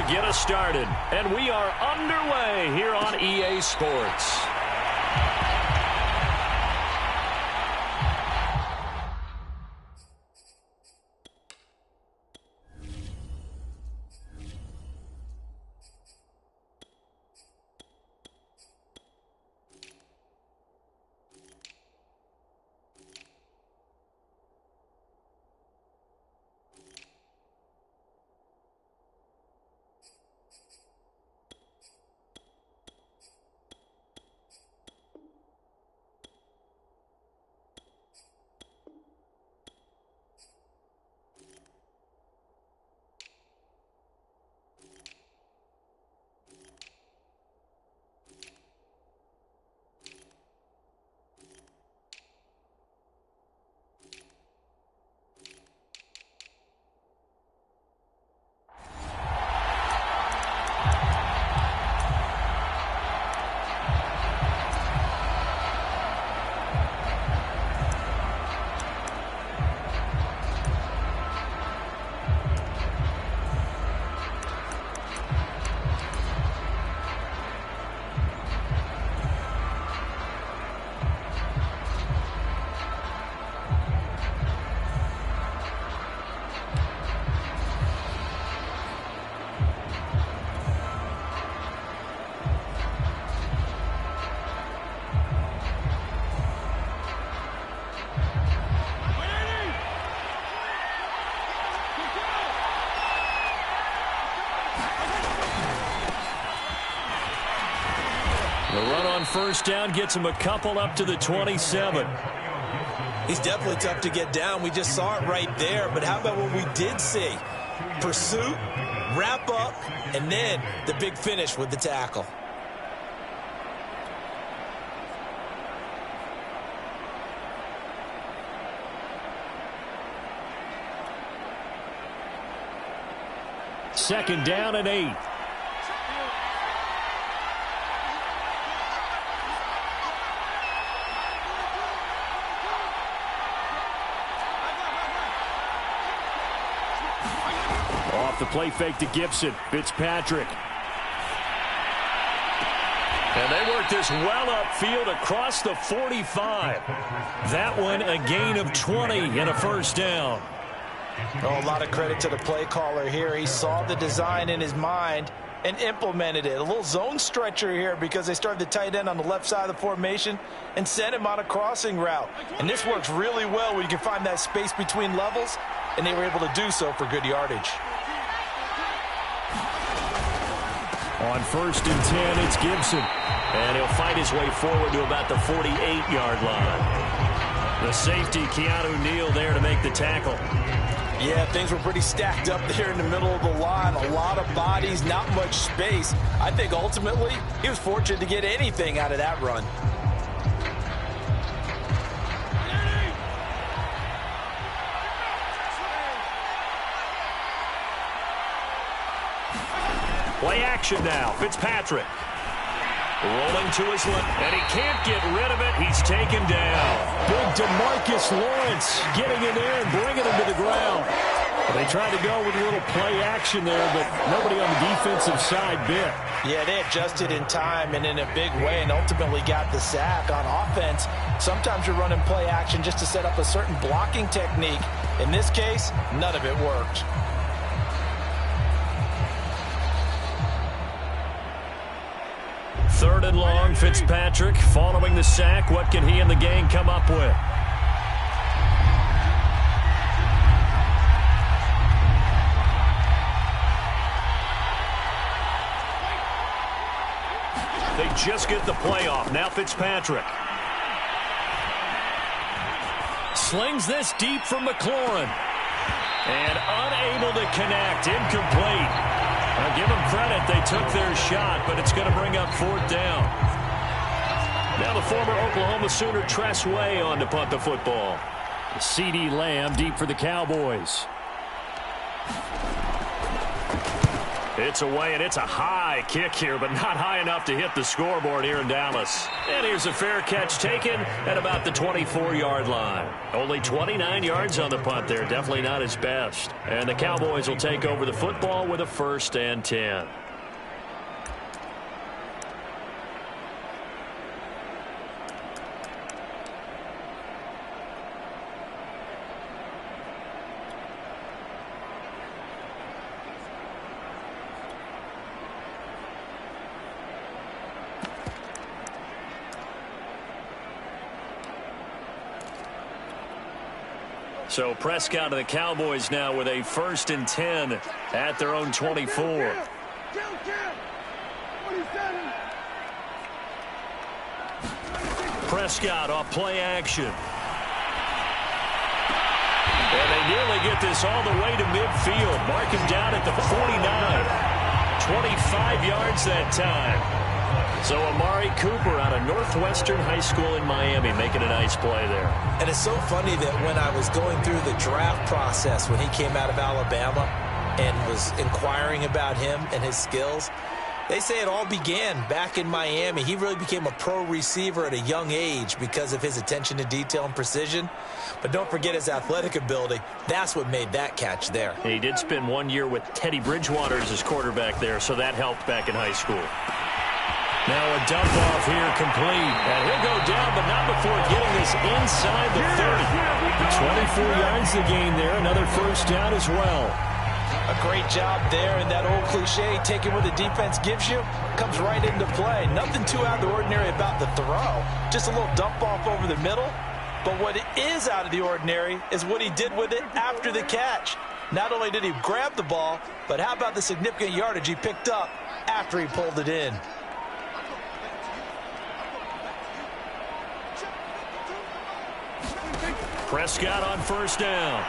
get us started. And we are underway here on EA Sports. The run on first down gets him a couple up to the 27. He's definitely tough to get down. We just saw it right there. But how about what we did see? Pursuit, wrap up, and then the big finish with the tackle. Second down and 8. Off the play fake to Gibson. Fitzpatrick. And they work this well upfield across the 45. That one a gain of 20 and a first down. Oh, a lot of credit to the play caller here. He saw the design in his mind and implemented it. A little zone stretcher here because they started the tight end on the left side of the formation and sent him on a crossing route. And this works really well when you can find that space between levels, and they were able to do so for good yardage. On first and 10, it's Gibson. And he'll fight his way forward to about the 48-yard line. The safety, Keanu Neal, there to make the tackle. Yeah, things were pretty stacked up there in the middle of the line. A lot of bodies, not much space. I think ultimately he was fortunate to get anything out of that run. Play action now. Fitzpatrick. Rolling to his left, and he can't get rid of it. He's taken down. Big DeMarcus Lawrence getting in there and bringing him to the ground. They tried to go with a little play action there, but nobody on the defensive side bit. Yeah, they adjusted in time and in a big way and ultimately got the sack. On offense, sometimes you're running play action just to set up a certain blocking technique. In this case, none of it worked. Third and long, Fitzpatrick following the sack. What can he and the gang come up with? They just get the play off. Now Fitzpatrick. Slings this deep from McLaurin. And unable to connect. Incomplete. I'll give them credit. They took their shot, but it's going to bring up fourth down. Now the former Oklahoma Sooner Tress Way on to punt the football. CeeDee Lamb deep for the Cowboys. It's away, and it's a high kick here, but not high enough to hit the scoreboard here in Dallas. And here's a fair catch taken at about the 24-yard line. Only 29 yards on the punt there. Definitely not his best. And the Cowboys will take over the football with a 1st and 10. So Prescott of the Cowboys now with a 1st and 10 at their own 24. Prescott off play action. And they nearly get this all the way to midfield. Mark him down at the 49. 25 yards that time. So Amari Cooper out of Northwestern High School in Miami making a nice play there. And it's so funny that when I was going through the draft process when he came out of Alabama and was inquiring about him and his skills, they say it all began back in Miami. He really became a pro receiver at a young age because of his attention to detail and precision. But don't forget his athletic ability. That's what made that catch there. He did spend 1 year with Teddy Bridgewater as his quarterback there, so that helped back in high school. Now a dump off here complete. And he'll go down, but not before getting this inside the 30. 24 yards to gain there. Another 1st down as well. A great job there, and that old cliche, taking what the defense gives you, comes right into play. Nothing too out of the ordinary about the throw. Just a little dump off over the middle. But what is out of the ordinary is what he did with it after the catch. Not only did he grab the ball, but how about the significant yardage he picked up after he pulled it in. Prescott on 1st down.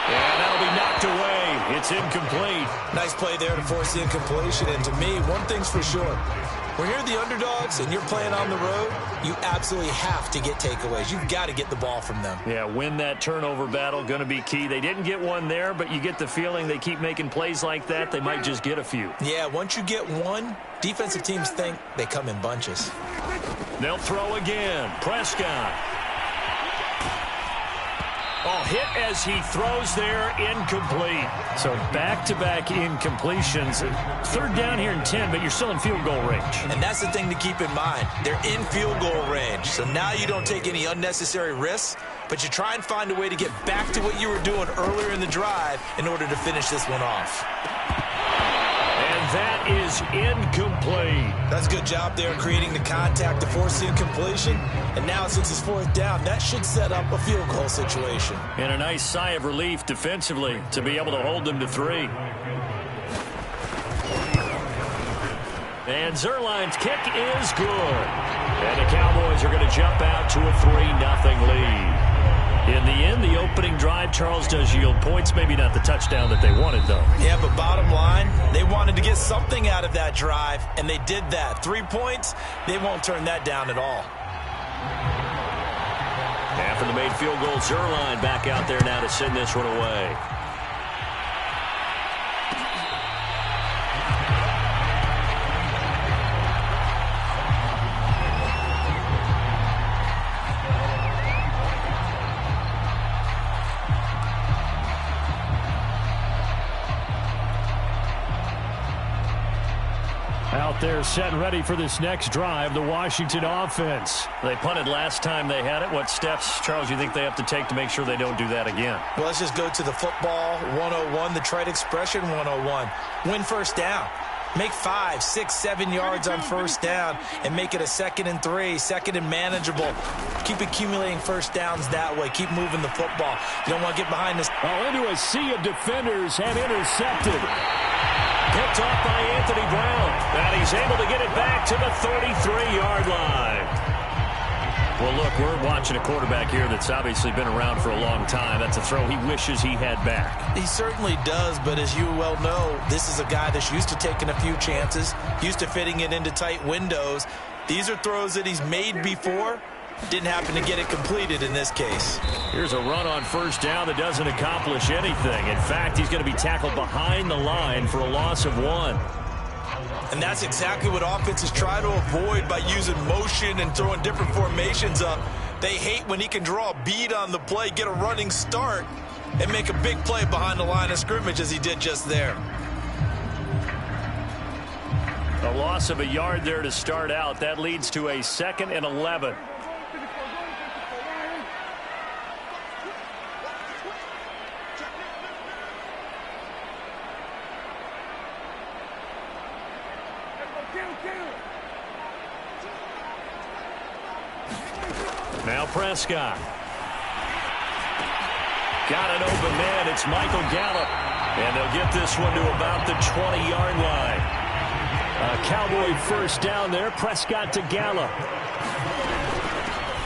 And that'll be knocked away. It's incomplete. Nice play there to force the incompletion. And to me, one thing's for sure. When you're the underdogs and you're playing on the road, you absolutely have to get takeaways. You've got to get the ball from them. Yeah, win that turnover battle, going to be key. They didn't get one there, but you get the feeling they keep making plays like that, they might just get a few. Yeah, once you get one, defensive teams think they come in bunches. They'll throw again. Prescott. Oh, hit as he throws there, incomplete. So back-to-back incompletions. 3rd down here and 10, but you're still in field goal range. And that's the thing to keep in mind. They're in field goal range. So now you don't take any unnecessary risks, but you try and find a way to get back to what you were doing earlier in the drive in order to finish this one off. That is incomplete. That's a good job there creating the contact to force the incompletion. And now since it's 4th down, that should set up a field goal situation. And a nice sigh of relief defensively to be able to hold them to 3. And Zerline's kick is good. And the Cowboys are going to jump out to a 3-0 lead. In the end, the opening drive, Charles, does yield points. Maybe not the touchdown that they wanted, though. Yeah, but bottom line, they wanted to get something out of that drive, and they did that. 3 points, they won't turn that down at all. After the made field goal, Zerline back out there now to send this one away. Out there set and ready for this next drive, the Washington offense. They punted last time they had it. What steps, Charles, you think they have to take to make sure they don't do that again? Well, let's just go to the football 101, the trite expression 101. Win 1st down. Make 5, 6, 7 yards on 1st down and make it a 2nd and 3, 2nd and manageable. Keep accumulating 1st downs that way. Keep moving the football. You don't want to get behind this. Oh, into a sea of defenders and intercepted. Picked off by Anthony Brown. And he's able to get it back to the 33-yard line. Well, look, we're watching a quarterback here that's obviously been around for a long time. That's a throw he wishes he had back. He certainly does, but as you well know, this is a guy that's used to taking a few chances, used to fitting it into tight windows. These are throws that he's made before, Didn't happen to get it completed in this case. Here's a run on first down that doesn't accomplish anything. In fact, he's going to be tackled behind the line for a loss of 1. And that's exactly what offenses try to avoid by using motion and throwing different formations up. They hate when he can draw a bead on the play, get a running start, and make a big play behind the line of scrimmage as he did just there. A loss of a yard there to start out. That leads to a 2nd and 11. Now Prescott. Got an open man. It's Michael Gallup. And they'll get this one to about the 20-yard line. A Cowboy first down there. Prescott to Gallup.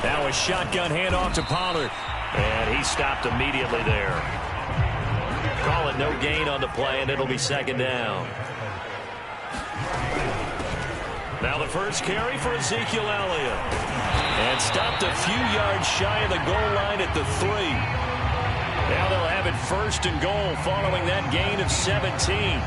Now a shotgun handoff to Pollard. And he stopped immediately there. Call it no gain on the play, and it'll be 2nd down. Now the first carry for Ezekiel Elliott. And stopped a few yards shy of the goal line at the 3. Now they'll have it 1st and goal following that gain of 17.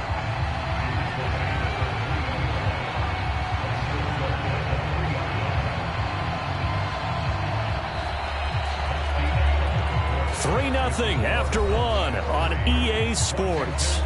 Nothing after 1 on EA Sports.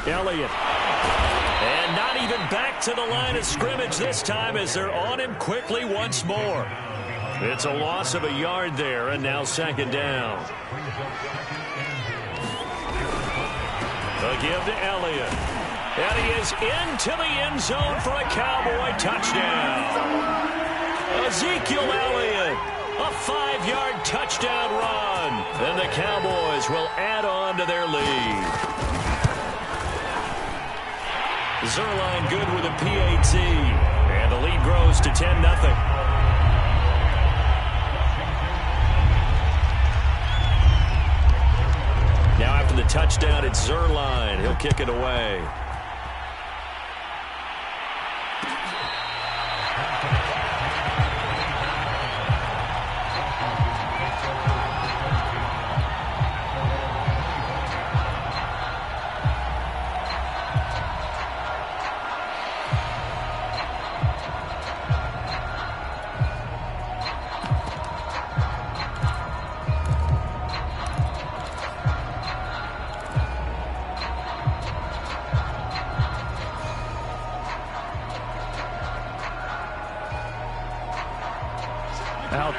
Elliott. And not even back to the line of scrimmage this time as they're on him quickly once more. It's a loss of a yard there, and now 2nd down. A give to Elliott. And he is into the end zone for a Cowboy touchdown. Ezekiel Elliott, a 5-yard touchdown run. And the Cowboys will add on to their lead. Zerline good with a PAT. And the lead grows to 10-0. Now after the touchdown, it's Zerline. He'll kick it away.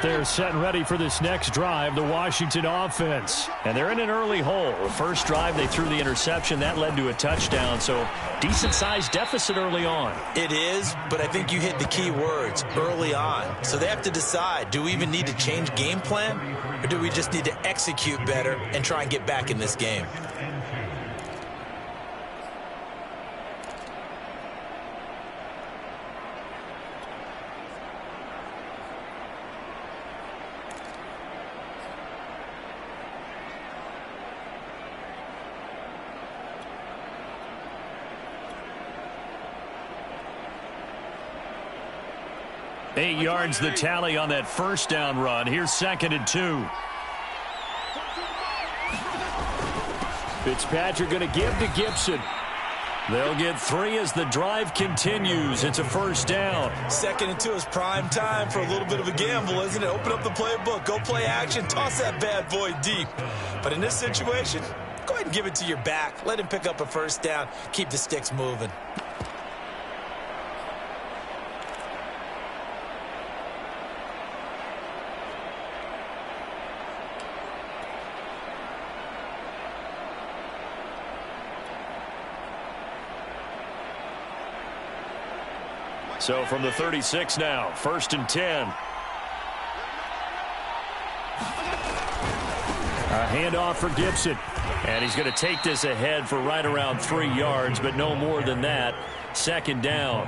They're set and ready for this next drive, the Washington offense. And they're in an early hole. The first drive, they threw the interception. That led to a touchdown, so decent-sized deficit early on. It is, but I think you hit the key words, early on. So they have to decide, do we even need to change game plan, or do we just need to execute better and try and get back in this game? Eight yards the tally on that first down run. Here's 2nd and 2. Fitzpatrick going to give to Gibson. They'll get 3 as the drive continues. It's a first down. 2nd and 2 is prime time for a little bit of a gamble, isn't it? Open up the playbook, go play action, toss that bad boy deep. But in this situation, go ahead and give it to your back. Let him pick up a first down. Keep the sticks moving. So from the 36 now, 1st and 10. A handoff for Gibson. And he's going to take this ahead for right around 3 yards, but no more than that. 2nd down.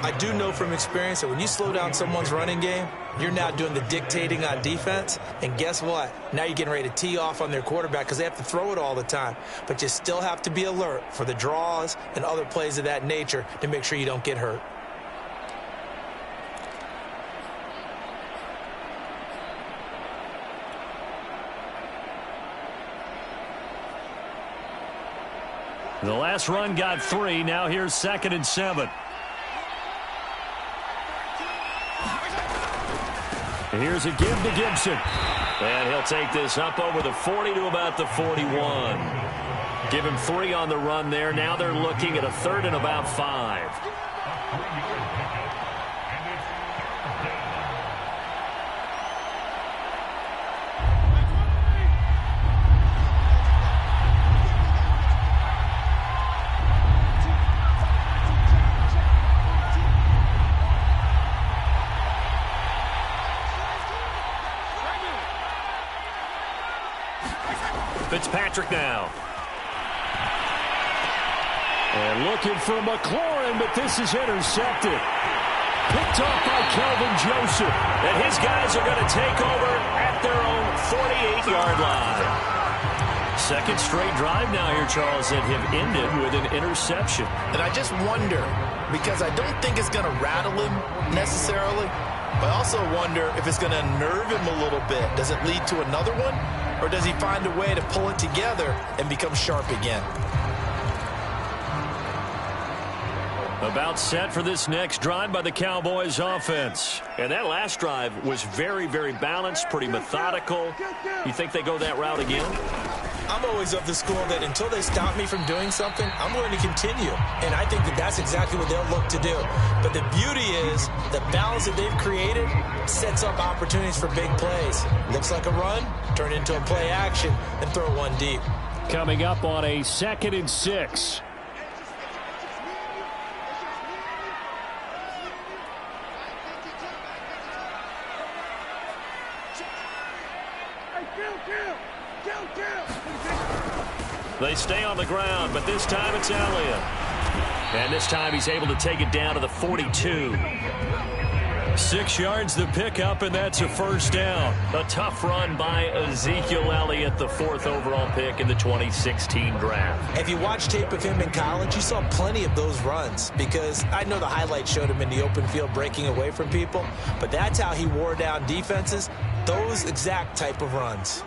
I do know from experience that when you slow down someone's running game, you're now doing the dictating on defense. And guess what? Now you're getting ready to tee off on their quarterback because they have to throw it all the time. But you still have to be alert for the draws and other plays of that nature to make sure you don't get hurt. The last run got 3. Now here's 2nd and 7. Here's a give to Gibson. And he'll take this up over the 40 to about the 41. Give him 3 on the run there. Now they're looking at a 3rd and about 5. Fitzpatrick now. And looking for McLaurin, but this is intercepted. Picked off by Kelvin Joseph. And his guys are going to take over at their own 48-yard line. 2nd straight drive now here, Charles, that have ended with an interception. And I just wonder, because I don't think it's going to rattle him necessarily, but I also wonder if it's going to unnerve him a little bit. Does it lead to another one? Or does he find a way to pull it together and become sharp again? About set for this next drive by the Cowboys offense. And that last drive was very, very balanced, pretty methodical. You think they go that route again? I'm always of the school that until they stop me from doing something, I'm going to continue. And I think that that's exactly what they'll look to do. But the beauty is the balance that they've created sets up opportunities for big plays. Looks like a run, turn into a play action, and throw one deep. Coming up on a 2nd and 6. They stay on the ground, but this time it's Elliott. And this time he's able to take it down to the 42. 6 yards the pickup, and that's a 1st down. A tough run by Ezekiel Elliott, the 4th overall pick in the 2016 draft. If you watch tape of him in college, you saw plenty of those runs because I know the highlights showed him in the open field breaking away from people, but that's how he wore down defenses, those exact type of runs.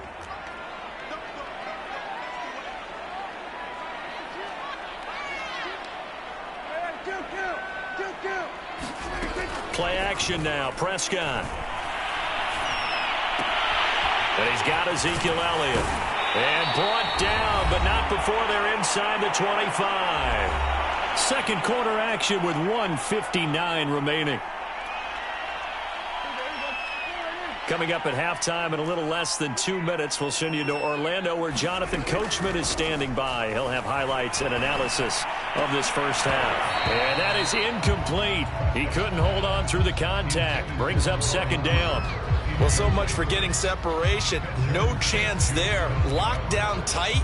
Play action now, Prescott. And he's got Ezekiel Elliott. And brought down, but not before they're inside the 25. 2nd quarter action with 1:59 remaining. Coming up at halftime in a little less than 2 minutes, we'll send you to Orlando where Jonathan Coachman is standing by. He'll have highlights and analysis of this first half. And that is incomplete. He couldn't hold on through the contact. Brings up 2nd down. Well, so much for getting separation. No chance there. Locked down tight,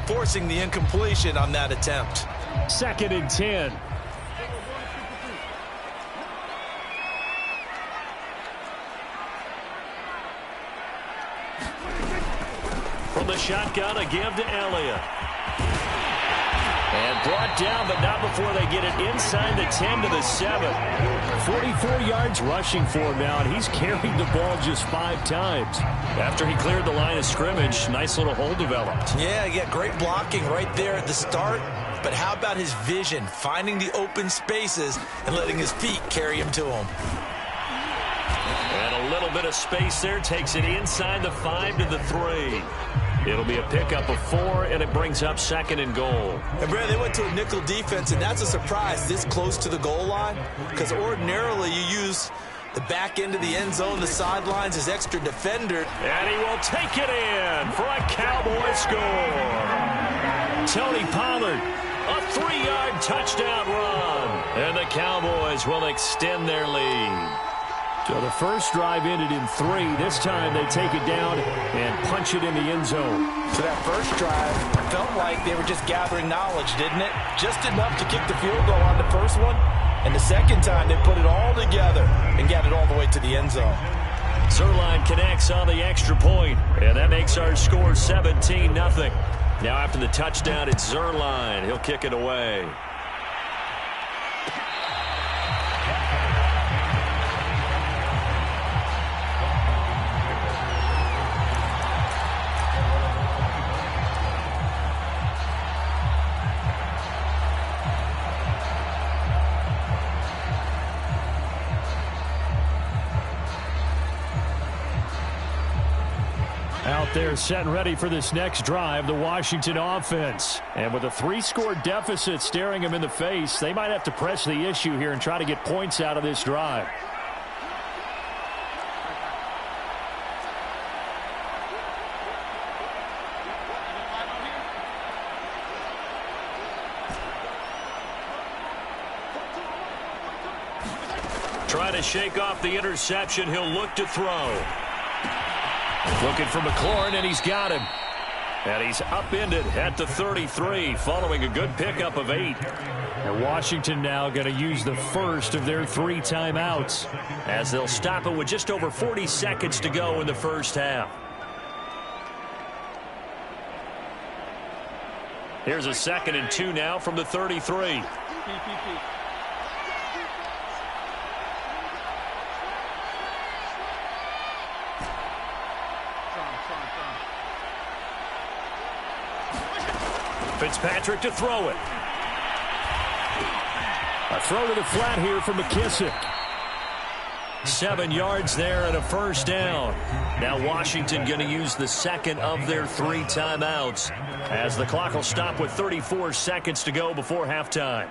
forcing the incompletion on that attempt. 2nd and 10. From the shotgun, a give to Elliott. And brought down, but not before they get it inside the 10 to the 7. 44 yards rushing for him now, and he's carried the ball just 5 times. After he cleared the line of scrimmage, nice little hole developed. Yeah, great blocking right there at the start. But how about his vision, finding the open spaces and letting his feet carry him to them. And a little bit of space there takes it inside the 5 to the 3. It'll be a pickup of 4, and it brings up 2nd and goal. And, Brad, they went to a nickel defense, and that's a surprise this close to the goal line because ordinarily you use the back end of the end zone, the sidelines as extra defender. And he will take it in for a Cowboy score. Tony Pollard A 3-yard touchdown run. And the Cowboys will extend their lead. So the first drive ended in 3. This time they take it down and punch it in the end zone. So that first drive felt like they were just gathering knowledge, didn't it? Just enough to kick the field goal on the first one. And the second time they put it all together and got it all the way to the end zone. Zerline connects on the extra point, and that makes our score 17-0. Now after the touchdown, it's Zerline. He'll kick it away. Out there set and ready for this next drive, the Washington offense. And with a 3-score deficit staring them in the face, they might have to press the issue here and try to get points out of this drive. Trying to shake off the interception, he'll look to throw. Looking for McLaurin, and he's got him. And he's upended at the 33, following a good pickup of 8. And Washington now going to use the first of their 3 timeouts, as they'll stop it with just over 40 seconds to go in the first half. Here's a 2nd and 2 now from the 33. Fitzpatrick to throw it. A throw to the flat here from McKissick. 7 yards there and a first down. Now Washington going to use the second of their 3 timeouts, as the clock will stop with 34 seconds to go before halftime.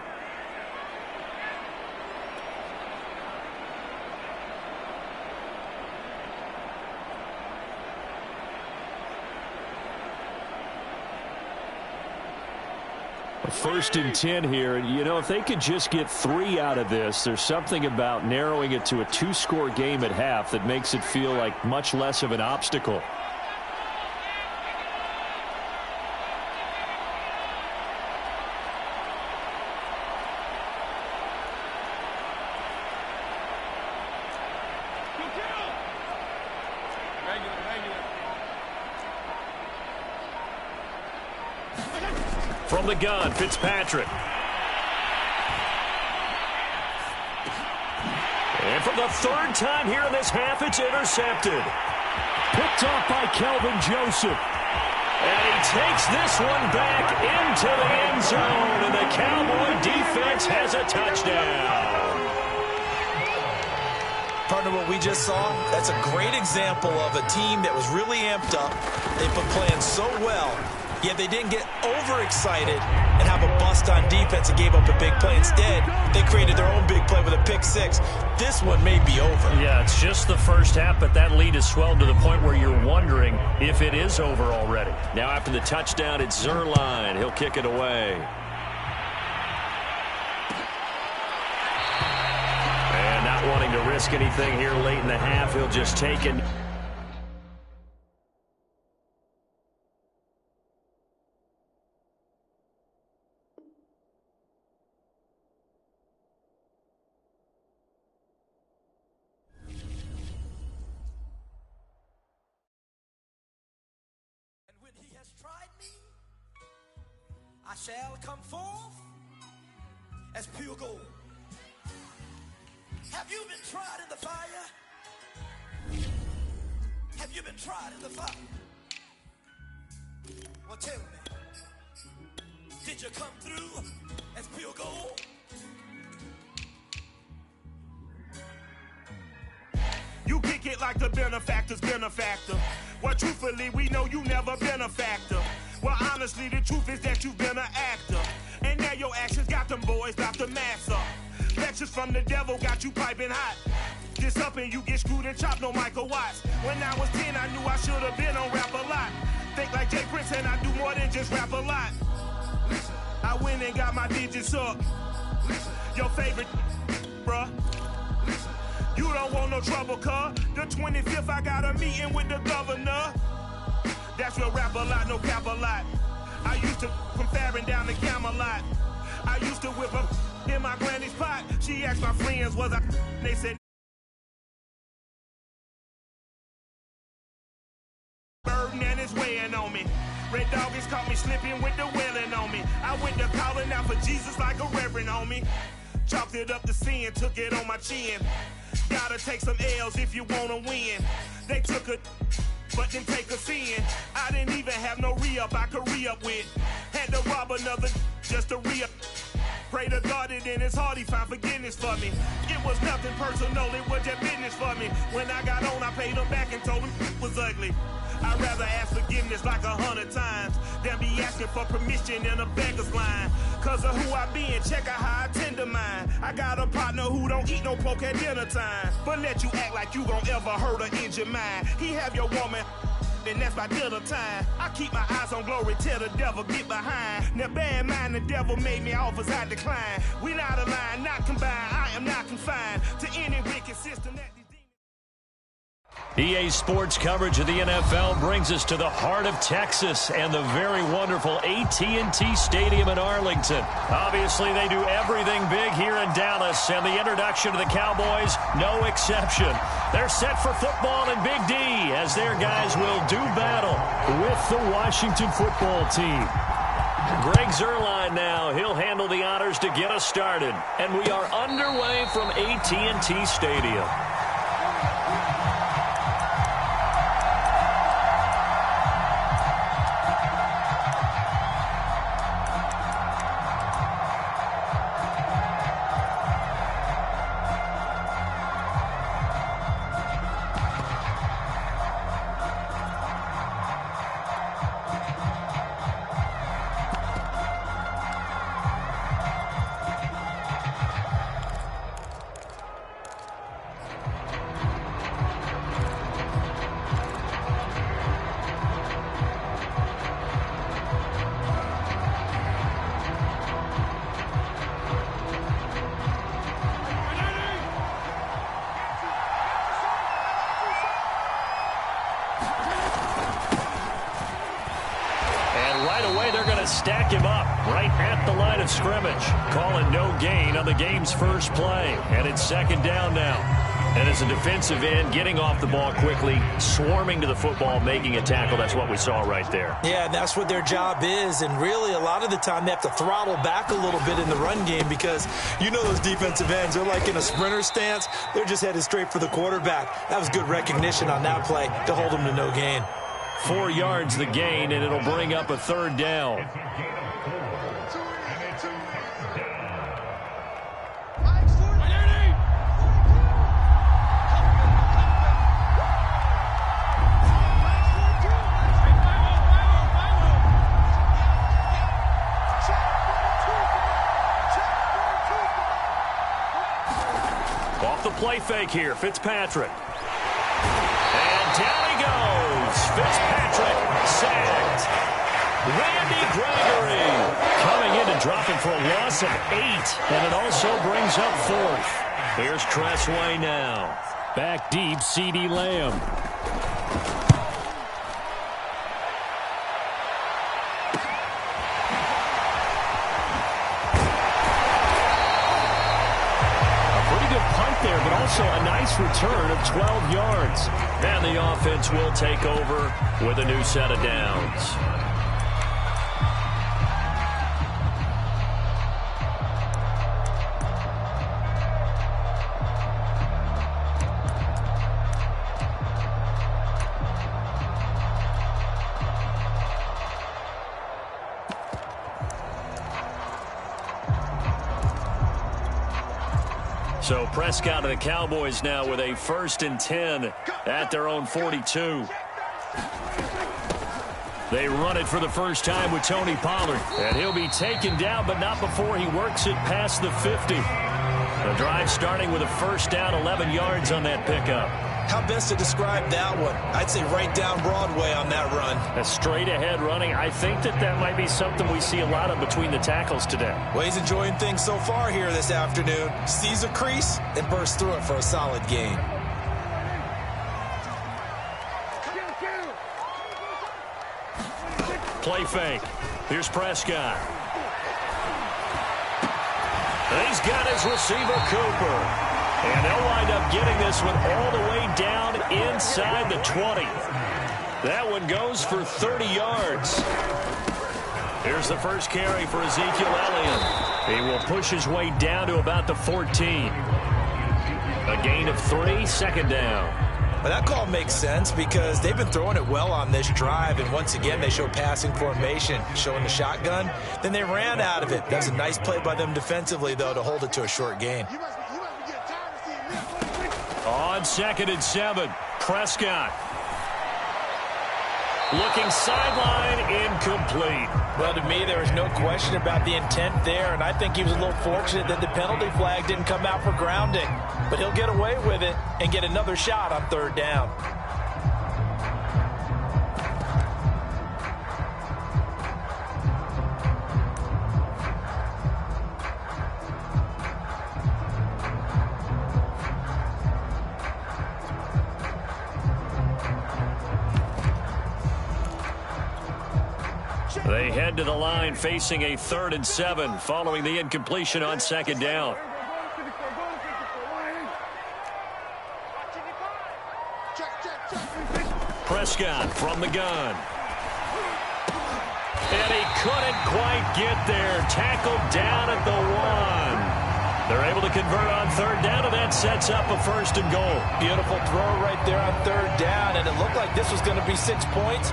First and 10 here, and you know, if they could just get 3 out of this, there's something about narrowing it to a 2-score game at half that makes it feel like much less of an obstacle. From the gun, Fitzpatrick. And for the 3rd time here in this half, it's intercepted. Picked off by Kelvin Joseph. And he takes this one back into the end zone, and the Cowboy defense has a touchdown. Partner, what we just saw, that's a great example of a team that was really amped up. They've been playing so well. Yet they didn't get overexcited and have a bust on defense and gave up a big play. Instead, they created their own big play with a pick 6. This one may be over. Yeah, it's just the first half, but that lead has swelled to the point where you're wondering if it is over already. Now after the touchdown, it's Zerline. He'll kick it away. And not wanting to risk anything here late in the half, he'll just take it. I shall come forth as pure gold. Have you been tried in the fire? Have you been tried in the fire? Well, tell me, did you come through as pure gold? You kick it like the benefactor's benefactor. Well, truthfully, we know you never been a factor. Well, honestly, the truth is that you've been an actor. And now your actions got them boys about to mass up. Lectures from the devil got you piping hot. This up and you get screwed and chopped, no Michael Watts. When I was 10, I knew I should have been on rap a lot. Think like Jay Prince and I do more than just rap a lot. Listen, I I went and got my digits up. Your favorite, bruh. You don't want no trouble, cuz. The 25th, I got a meeting with the governor. That's real rap a lot, no cap a lot. I used to from Farron down to Camelot. I used to whip up in my granny's pot. She asked my friends, was I? They said, burden and it's weighing on me. Red doggies caught me slipping with the wailing on me. I went to calling out for Jesus like a reverend on me. Chalked it up to sin, took it on my chin. Gotta take some L's if you wanna win. They took a, but didn't take a sin. I didn't even have no re-up I could re-up with. Had to rob another just to re-up. Pray to God it in his heart he found forgiveness for me. It was nothing personal, it was just business for me. When I got on, I paid him back and told him it was ugly. I'd rather ask forgiveness like 100 times than be asking for permission in a beggar's line. Cause of who I be and check out how I tend to mine. I got a partner who don't eat no pork at dinner time, but let you act like you gon' ever hurt or injure mine. He have your woman, and that's by dinner time. I keep my eyes on glory till the devil get behind. Now bad mind, the devil made me offers I decline. We not aligned, not combined, I am not confined to any wicked system that EA Sports coverage of the NFL brings us to the heart of Texas and the very wonderful AT&T Stadium in Arlington. Obviously, they do everything big here in Dallas, and the introduction to the Cowboys, no exception. They're set for football in Big D as their guys will do battle with the Washington football team. Greg Zuerlein now. He'll handle the honors to get us started. And we are underway from AT&T Stadium. Stack him up right at the line of scrimmage. Calling no gain on the game's first play. And it's second down now. And as a defensive end, getting off the ball quickly, swarming to the football, making a tackle. That's what we saw right there. Yeah, that's what their job is. And really, a lot of the time, they have to throttle back a little bit in the run game because you know those defensive ends, they're like in a sprinter stance. They're just headed straight for the quarterback. That was good recognition on that play to hold them to no gain. 4 yards the gain, and it'll bring up a third down. Off the play fake here, Fitzpatrick. And down he goes. Fitzpatrick sacked. Randy Gregory coming in to drop him for a loss of 8. And it also brings up 4th. Here's Tressway now. Back deep, CeeDee Lamb. There, but also a nice return of 12 yards. And the offense will take over with a new set of downs. So Prescott and the Cowboys now with a 1st and 10 at their own 42. They run it for the first time with Tony Pollard. And he'll be taken down, but not before he works it past the 50. The drive starting with a first down, 11 yards on that pickup. How best to describe that one? I'd say right down Broadway on that run. A straight-ahead running. I think that might be something we see a lot of between the tackles today. Well, he's enjoying things so far here this afternoon. Sees a crease and bursts through it for a solid gain. Play fake. Here's Prescott. He's got his receiver, Cooper. And they'll wind up getting this one all the way down inside the 20. That one goes for 30 yards. Here's the first carry for Ezekiel Elliott. He will push his way down to about the 14. A gain of 3, second down. Well, that call makes sense because they've been throwing it well on this drive, and once again they show passing formation, showing the shotgun. Then they ran out of it. That's a nice play by them defensively, though, to hold it to a short gain. On 2nd and 7, Prescott. Looking sideline, incomplete. Well, to me, there was no question about the intent there, and I think he was a little fortunate that the penalty flag didn't come out for grounding. But he'll get away with it and get another shot on 3rd down. They head to the line facing a 3rd and 7 following the incompletion on 2nd down. Prescott from the gun. And he couldn't quite get there. Tackled down at the 1. They're able to convert on 3rd down, and that sets up a 1st and goal. Beautiful throw right there on 3rd down, and it looked like this was going to be 6 points.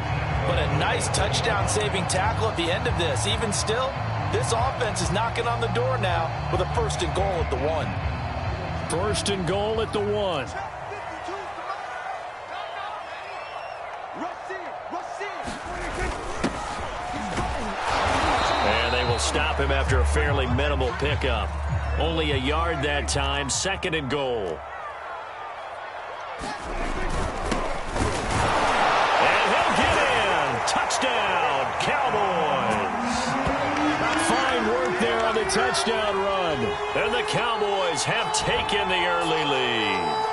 But a nice touchdown-saving tackle at the end of this. Even still, this offense is knocking on the door now with a 1st and goal at the 1. 1st and goal at the 1. And they will stop him after a fairly minimal pickup. Only a yard that time, 2nd and goal. Touchdown, Cowboys. Fine work there on the touchdown run. And the Cowboys have taken the early lead.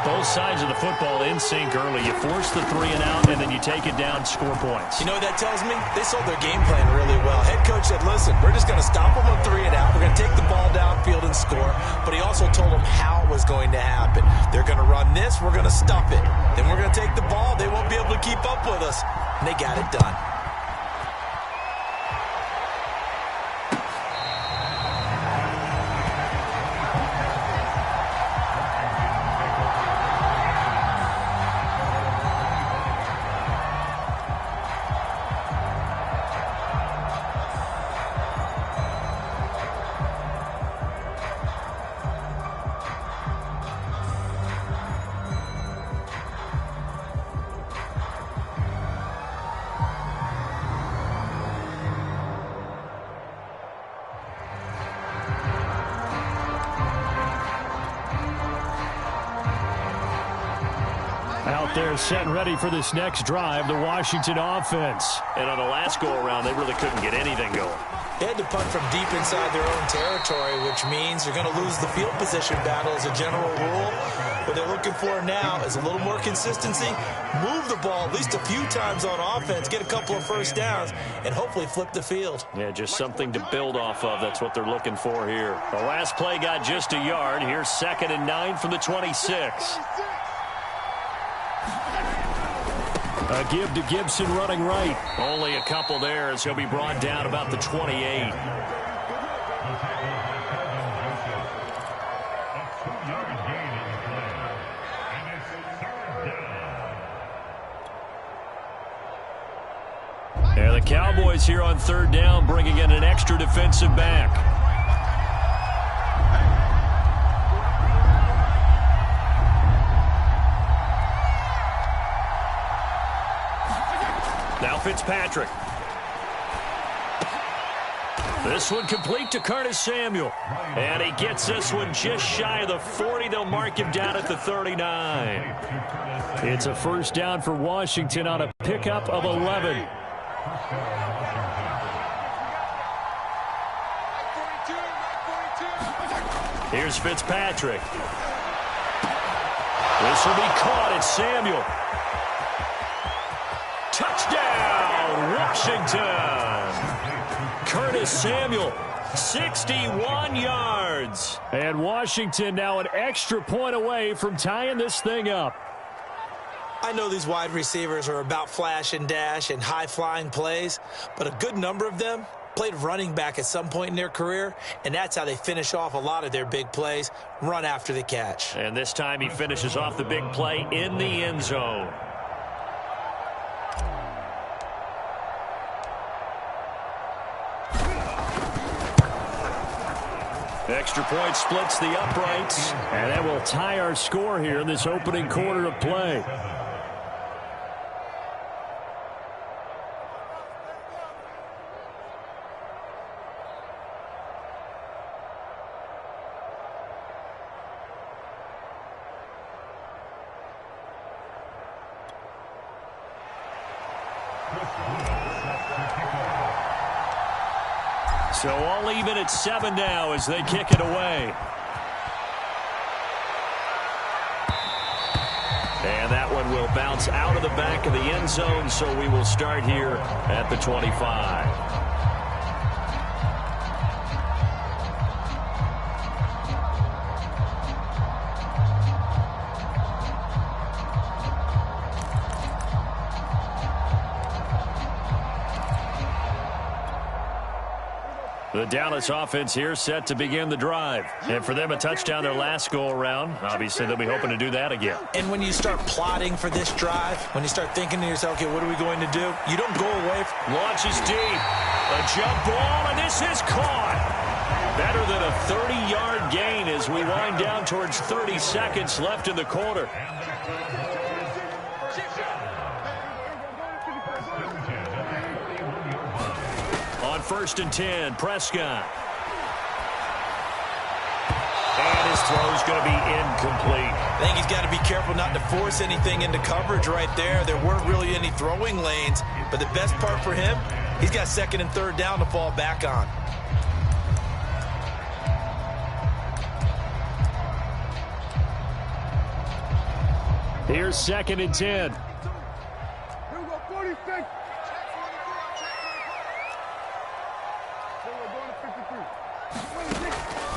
Both sides of the football in sync early. You force the 3 and out, and then you take it down, score points. You know what that tells me? They sold their game plan really well. Head coach said, listen, we're just going to stop them on 3 and out. We're going to take the ball downfield and score. But he also told them how it was going to happen. They're going to run this. We're going to stop it. Then we're going to take the ball. They won't be able to keep up with us. And they got it done. Out there set and ready for this next drive, the Washington offense. And on the last go-around, they really couldn't get anything going. They had to punt from deep inside their own territory, which means they're going to lose the field position battle as a general rule. What they're looking for now is a little more consistency, move the ball at least a few times on offense, get a couple of 1st downs, and hopefully flip the field. Yeah, just something to build off of. That's what they're looking for here. The last play got just a yard. Here's 2nd and 9 from the 26. A give to Gibson running right. Only a couple there as he'll be brought down about the 28. And the Cowboys here on 3rd down, bringing in an extra defensive back. Now Fitzpatrick. This one complete to Curtis Samuel. And he gets this one just shy of the 40. They'll mark him down at the 39. It's a first down for Washington on a pickup of 11. Here's Fitzpatrick. This will be caught. It's Samuel. Touchdown, Washington. Curtis Samuel, 61 yards. And Washington now an extra point away from tying this thing up. I know these wide receivers are about flash and dash and high-flying plays, but a good number of them played running back at some point in their career, and that's how they finish off a lot of their big plays, run after the catch. And this time he finishes off the big play in the end zone. Extra point splits the uprights, and that will tie our score here in this opening quarter of play. So all even at 7 now as they kick it away. And that one will bounce out of the back of the end zone, so we will start here at the 25. The Dallas offense here set to begin the drive. And for them, a touchdown their last go-around. Obviously, they'll be hoping to do that again. And when you start plotting for this drive, when you start thinking to yourself, okay, what are we going to do? You don't go away. Launches deep. A jump ball, and this is caught. Better than a 30-yard gain as we wind down towards 30 seconds left in the quarter. First and 10, Prescott. And his throw is going to be incomplete. I think he's got to be careful not to force anything into coverage right there. There weren't really any throwing lanes, but the best part for him, he's got second and third down to fall back on. Here's second and 10.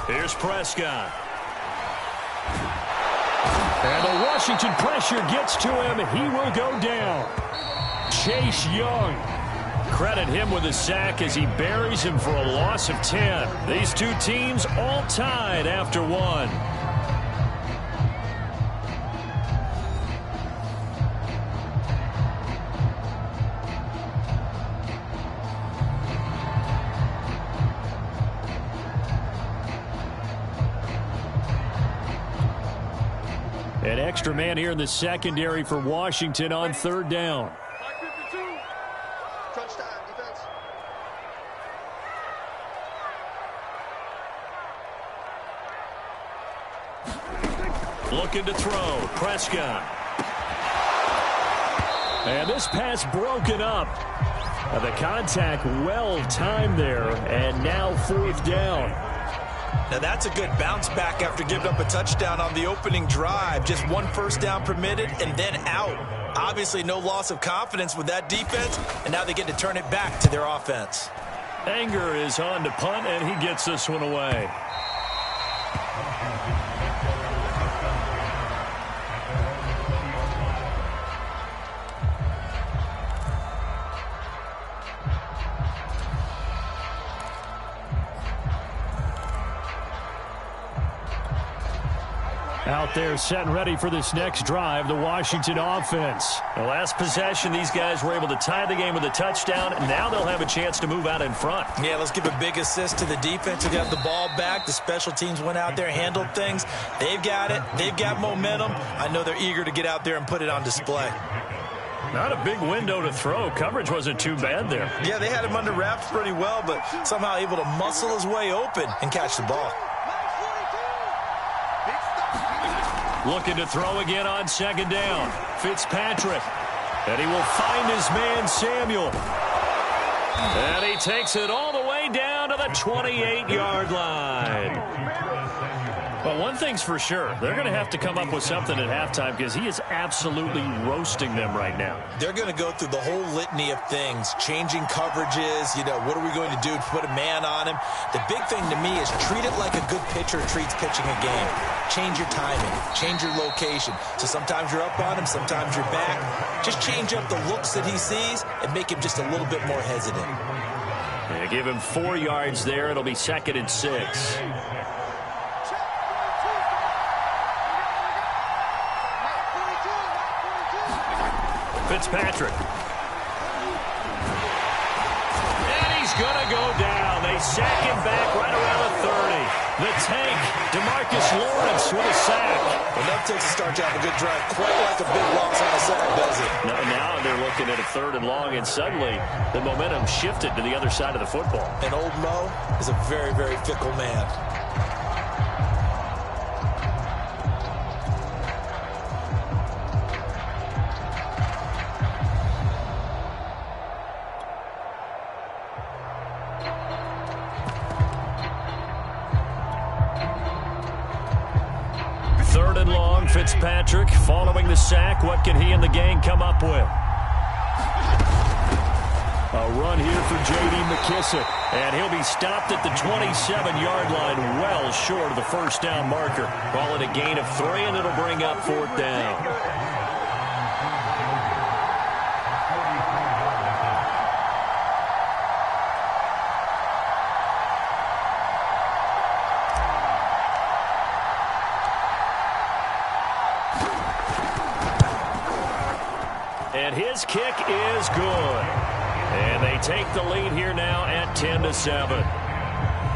Here's Prescott. And the Washington pressure gets to him. He will go down. Chase Young. Credit him with a sack as he buries him for a loss of 10. These two teams all tied after one. An extra man here in the secondary for Washington on third down. Touchdown, defense. Looking to throw. Prescott. And this pass broken up. The contact well timed there, and now fourth down. Now that's a good bounce back after giving up a touchdown on the opening drive. Just one first down permitted and then out. Obviously no loss of confidence with that defense, and now they get to turn it back to their offense. Anger is on to punt, and he gets this one away. Out there set and ready for this next drive, the Washington offense. The last possession, these guys were able to tie the game with a touchdown, and now they'll have a chance to move out in front. Yeah, let's give a big assist to the defense who got the ball back. The special teams went out there, handled things. They've got it. They've got momentum. I know they're eager to get out there and put it on display. Not a big window to throw. Coverage wasn't too bad there. Yeah, they had him under wraps pretty well, but somehow able to muscle his way open and catch the ball. Looking to throw again on second down. Fitzpatrick. And he will find his man, Samuel. And he takes it all the way down to the 28-yard line. But one thing's for sure, they're going to have to come up with something at halftime because he is absolutely roasting them right now. They're going to go through the whole litany of things, changing coverages, what are we going to do to put a man on him? The big thing to me is treat it like a good pitcher treats pitching a game. Change your timing, change your location. So sometimes you're up on him, sometimes you're back. Just change up the looks that he sees and make him just a little bit more hesitant. They give him 4 yards there. It'll be 2nd and 6. Fitzpatrick. And he's going to go down. They sack him back right around the 30. The tank, DeMarcus Lawrence with a sack. Enough takes to start to have a good drive. Quite like a big loss on a sack, does it? Now they're looking at a 3rd and long, and suddenly the momentum shifted to the other side of the football. And old Mo is a very, very fickle man. Fitzpatrick following the sack. What can he and the gang come up with? A run here for J.D. McKissick. And he'll be stopped at the 27-yard line, well short of the first down marker. Call it a gain of 3, and it'll bring up 4th down. And his kick is good. And they take the lead here now at 10-7.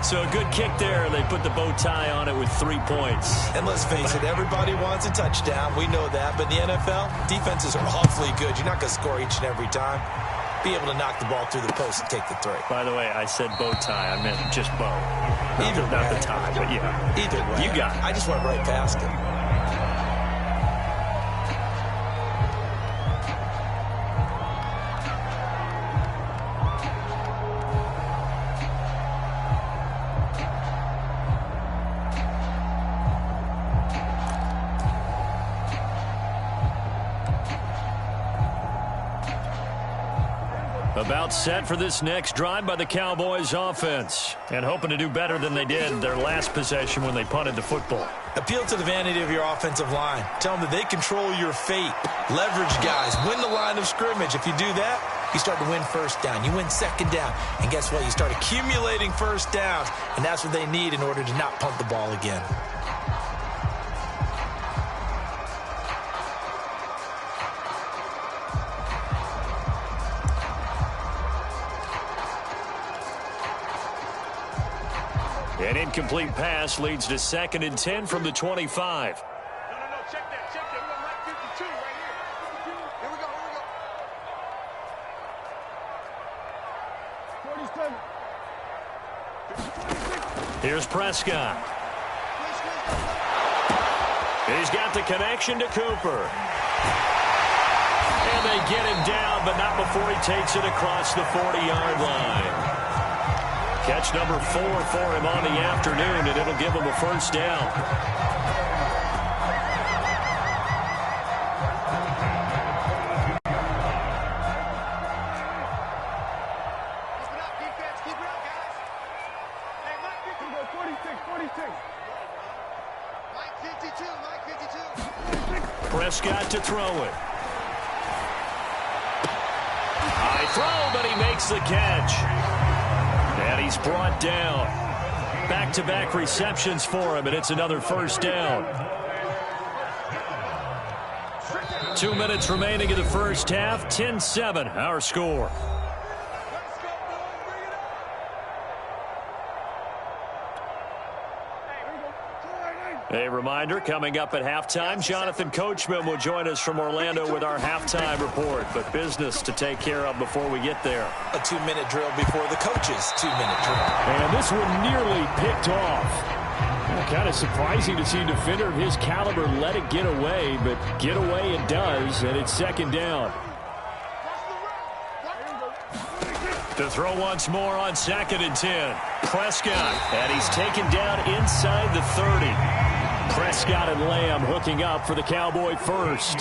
So a good kick there. They put the bow tie on it with 3 points. And let's face it, everybody wants a touchdown. We know that. But in the NFL, defenses are awfully good. You're not going to score each and every time. Be able to knock the ball through the post and take the 3. By the way, I said bow tie. I meant just bow. Either way. Not the tie, but yeah. Either way. You got it. I just went right past it. About set for this next drive by the Cowboys offense. And hoping to do better than they did their last possession when they punted the football. Appeal to the vanity of your offensive line. Tell them that they control your fate. Leverage guys. Win the line of scrimmage. If you do that, you start to win first down. You win second down. And guess what? You start accumulating first downs. And that's what they need in order to not punt the ball again. An incomplete pass leads to 2nd and 10 from the 25. No, check that. We got Mike 52 right here. Here we go. Here's Prescott. He's got the connection to Cooper. And they get him down, but not before he takes it across the 40-yard line. Catch number 4 for him on the afternoon, and it'll give him a first down. Prescott to throw it. High throw, but he makes the catch. And he's brought down. Back-to-back receptions for him, and it's another first down. 2 minutes remaining in the first half. 10-7, our score. A reminder, coming up at halftime, Jonathan Coachman will join us from Orlando with our halftime report. But business to take care of before we get there. A 2-minute drill before the coach's 2-minute drill. And this one nearly picked off. Kind of surprising to see a defender of his caliber let it get away, but get away it does, and it's second down. To throw once more on 2nd and 10. Prescott, and he's taken down inside the 30. Prescott and Lamb hooking up for the Cowboy first.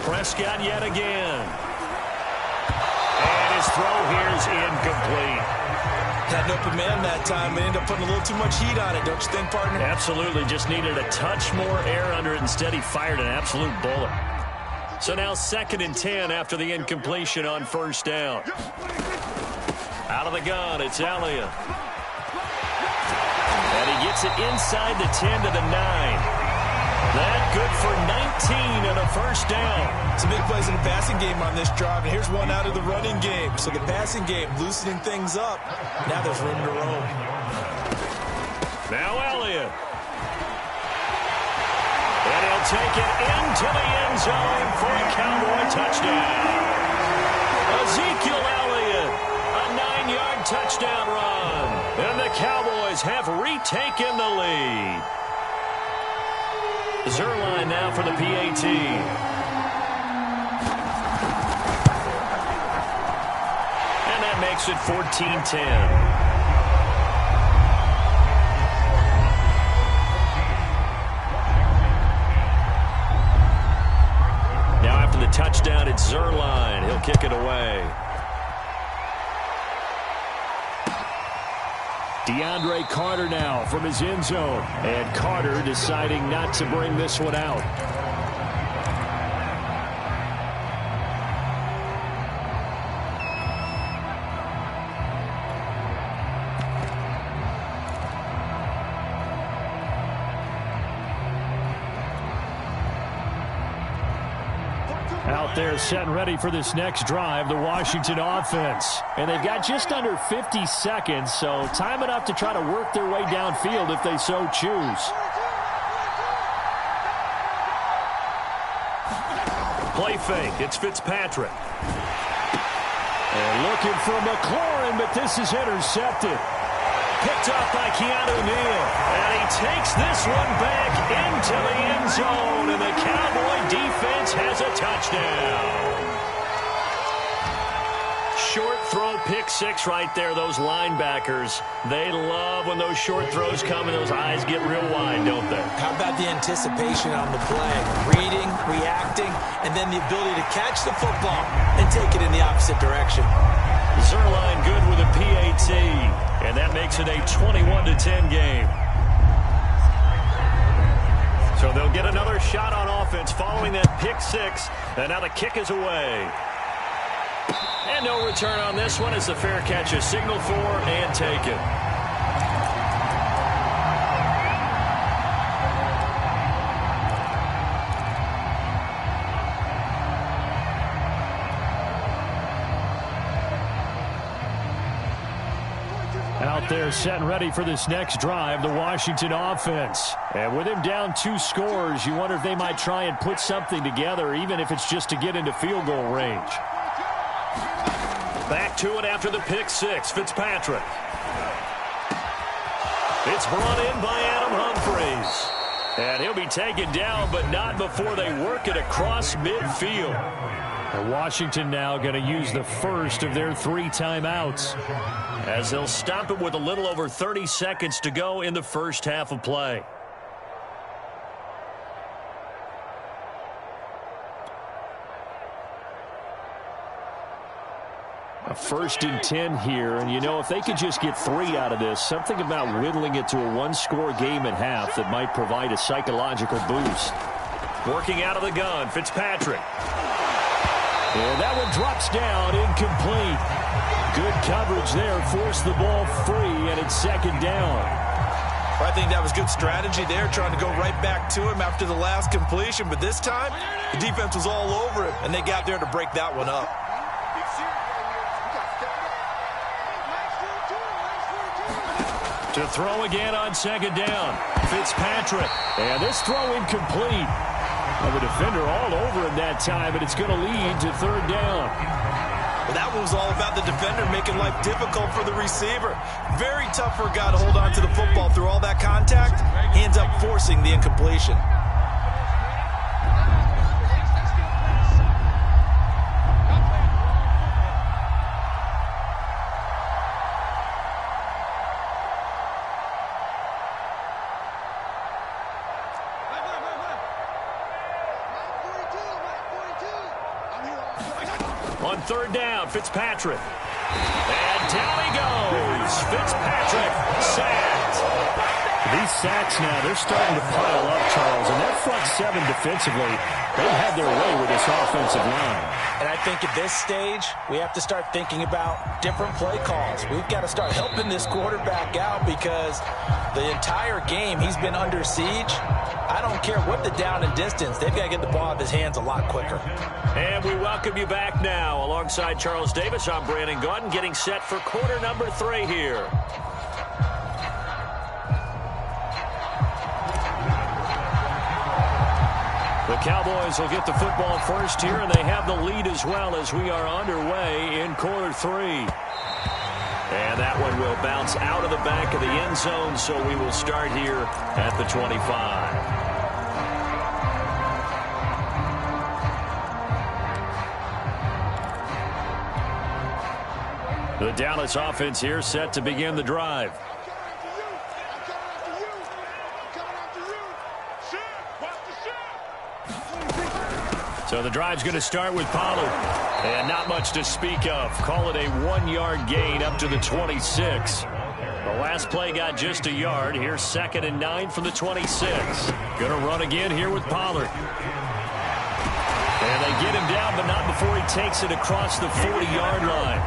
Prescott yet again. And his throw here is incomplete. Had an open man that time. They ended up putting a little too much heat on it, don't you think, partner? Absolutely. Just needed a touch more air under it. Instead, he fired an absolute bullet. So now 2nd and 10 after the incompletion on 1st down. Out of the gun, it's Elliott. And he gets it inside the 10 to the 9. That good for 19 and a 1st down. Some big plays in the passing game on this drive, and here's one out of the running game. So the passing game loosening things up. Now there's room to roam. Now Elliott. And he'll take it into the end zone for a Cowboy touchdown. Ezekiel Elliott, a 9-yard touchdown run. And the Cowboys have retaken the lead. Zerline now for the PAT. And that makes it 14-10. The touchdown, it's Zerline. He'll kick it away. DeAndre Carter now from his end zone. And Carter deciding not to bring this one out. Out there set and ready for this next drive, the Washington offense. And they've got just under 50 seconds, so time enough to try to work their way downfield if they so choose. Play fake, it's Fitzpatrick. And looking for McLaurin, but this is intercepted. Picked off by Keanu Neal. And he takes this one back into the end zone. And the Cowboy defense has a touchdown. Short throw, pick six right there. Those linebackers, they love when those short throws come and those eyes get real wide, don't they? How about the anticipation on the play? Reading, reacting, and then the ability to catch the football and take it in the opposite direction. Zerline good with a PAT. And that makes it a 21-10 game. So they'll get another shot on offense following that pick six. And now the kick is away. And no return on this one as the fair catch is signaled for and taken. Out there set and ready for this next drive, the Washington offense. And with him down 2 scores, you wonder if they might try and put something together, even if it's just to get into field goal range. Back to it after the pick six, Fitzpatrick. It's brought in by Adam Humphries. And he'll be taken down, but not before they work it across midfield. And Washington now going to use the first of their 3 timeouts, as they'll stop it with a little over 30 seconds to go in the first half of play. A 1st and 10 here, and you know, if they could just get 3 out of this, something about whittling it to a 1-score game at half that might provide a psychological boost. Working out of the gun, Fitzpatrick. And that one drops down, incomplete. Good coverage there, forced the ball free, and it's 2nd down. I think that was good strategy there, trying to go right back to him after the last completion. But this time, the defense was all over him, and they got there to break that one up. To throw again on second down. Fitzpatrick. And this throw incomplete. Well, the defender all over him that time, and it's going to lead to third down. Well, that one was all about the defender making life difficult for the receiver. Very tough for a guy to hold on to the football through all that contact. He ends up forcing the incompletion. On third down, Fitzpatrick. And down he goes. Fitzpatrick sacked. These sacks now, they're starting to pile up, Charles. And that front seven defensively, they've had their way with this offensive line. And I think at this stage, we have to start thinking about different play calls. We've got to start helping this quarterback out because the entire game he's been under siege. I don't care what the down and distance. They've got to get the ball out of his hands a lot quicker. And we welcome you back now. Alongside Charles Davis, I'm Brandon Gaudin, getting set for quarter number 3 here. The Cowboys will get the football first here, and they have the lead as well as we are underway in quarter 3. And that one will bounce out of the back of the end zone, so we will start here at the 25. The Dallas offense here set to begin the drive. So the drive's going to start with Pollard. And not much to speak of. Call it a 1-yard gain up to the 26. The last play got just a yard. Here's 2nd and 9 from the 26. Going to run again here with Pollard. And they get him down, but not before he takes it across the 40-yard line.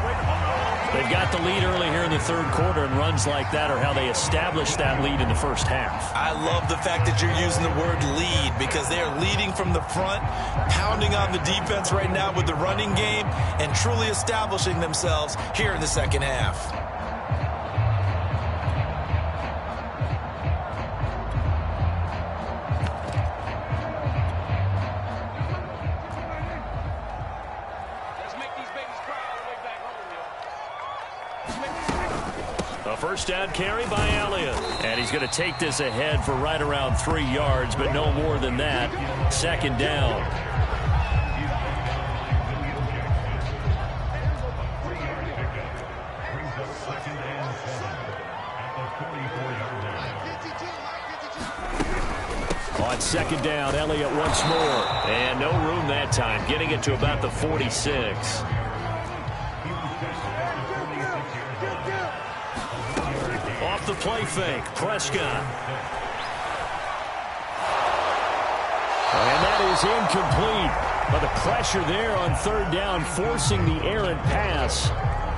They've got the lead early here in the third quarter, and runs like that are how they established that lead in the first half. I love the fact that you're using the word lead because they are leading from the front, pounding on the defense right now with the running game, and truly establishing themselves here in the second half. A first down carry by Elliott. And he's going to take this ahead for right around 3 yards, but no more than that. 2nd down. On 2nd down, Elliott once more. And no room that time, getting it to about the 46. Off the play fake, Prescott. And that is incomplete. But the pressure there on 3rd down, forcing the errant pass.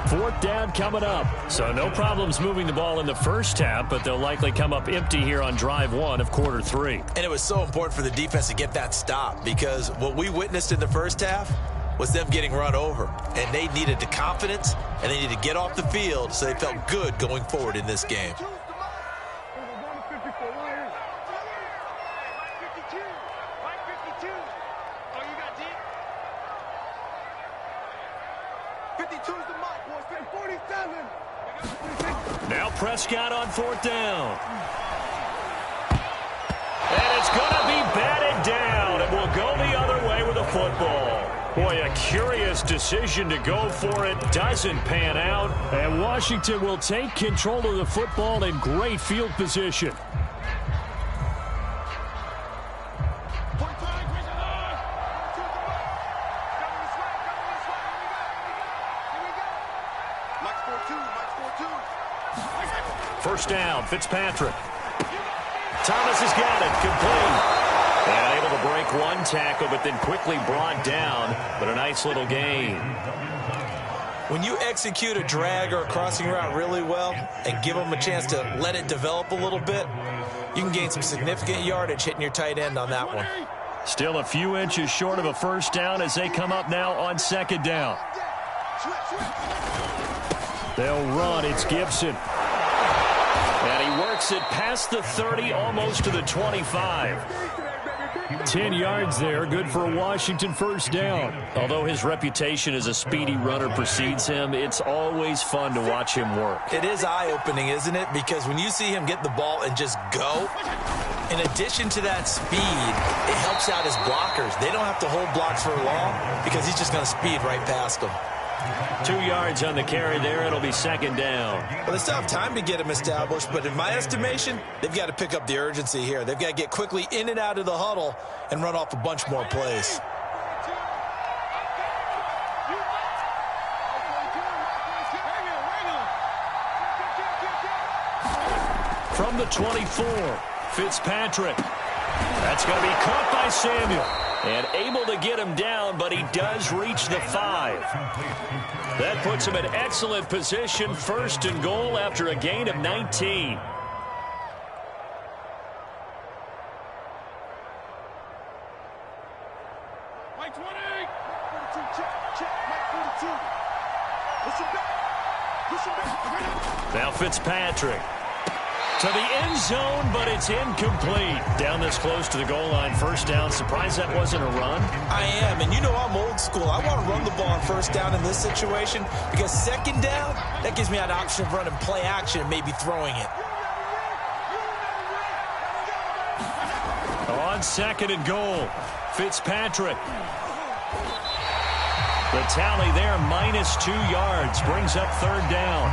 4th down coming up. So no problems moving the ball in the first half, but they'll likely come up empty here on drive 1 of quarter 3. And it was so important for the defense to get that stop because what we witnessed in the first half was them getting run over. And they needed the confidence, and they needed to get off the field so they felt good going forward in this game. Now Prescott on 4th down. And it's going to be batted down, and we'll go the other way with the football. Boy, a curious decision to go for it. Doesn't pan out. And Washington will take control of the football in great field position. First down, Fitzpatrick. Thomas has got it, complete. And able to break one tackle, but then quickly brought down. But a nice little gain. When you execute a drag or a crossing route really well and give them a chance to let it develop a little bit, you can gain some significant yardage hitting your tight end on that one. Still a few inches short of a first down as they come up now on 2nd down. They'll run. It's Gibson. And he works it past the 30, almost to the 25. 10 yards there, good for a Washington first down. Although his reputation as a speedy runner precedes him, it's always fun to watch him work. It is eye-opening, isn't it? Because when you see him get the ball and just go, in addition to that speed, it helps out his blockers. They don't have to hold blocks for long because he's just going to speed right past them. 2 yards on the carry there. It'll be second down. Well, they still have time to get him established, but in my estimation, they've got to pick up the urgency here. They've got to get quickly in and out of the huddle and run off a bunch more plays. From the 24, Fitzpatrick. That's going to be caught by Samuel. And able to get him down, but he does reach the 5. That puts him in excellent position, first and goal after a gain of 19. Now Fitzpatrick. To the end zone, but it's incomplete. Down this close to the goal line, first down. Surprised that wasn't a run? I am, and you know I'm old school. I want to run the ball on first down in this situation because second down, that gives me an option of running play action and maybe throwing it. On second and goal, Fitzpatrick. The tally there, minus 2 yards, brings up third down.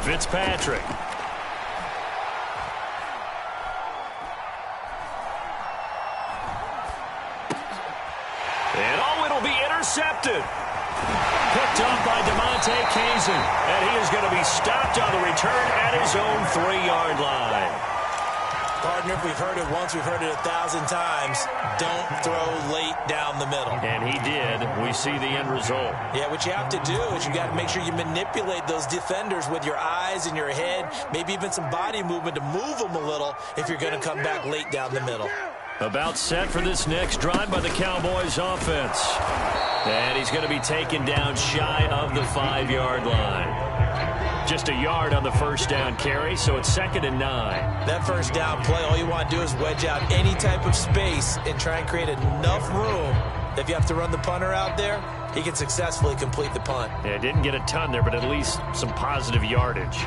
Fitzpatrick. And it'll be intercepted. Picked up by DeMonte Kazin. And he is going to be stopped on the return at his own 3-yard line. Partner, we've heard it once, we've heard it 1,000 times. Don't throw late down the middle. And he did. We see the end result. Yeah, what you have to do is you got to make sure you manipulate those defenders with your eyes and your head, maybe even some body movement to move them a little if you're going to come back late down the middle. About set for this next drive by the Cowboys offense. And he's going to be taken down shy of the 5-yard line. Just a yard on the first down carry, so it's second and 9. That first down play, all you want to do is wedge out any type of space and try and create enough room. If you have to run the punter out there, he can successfully complete the punt. Yeah, didn't get a ton there, but at least some positive yardage.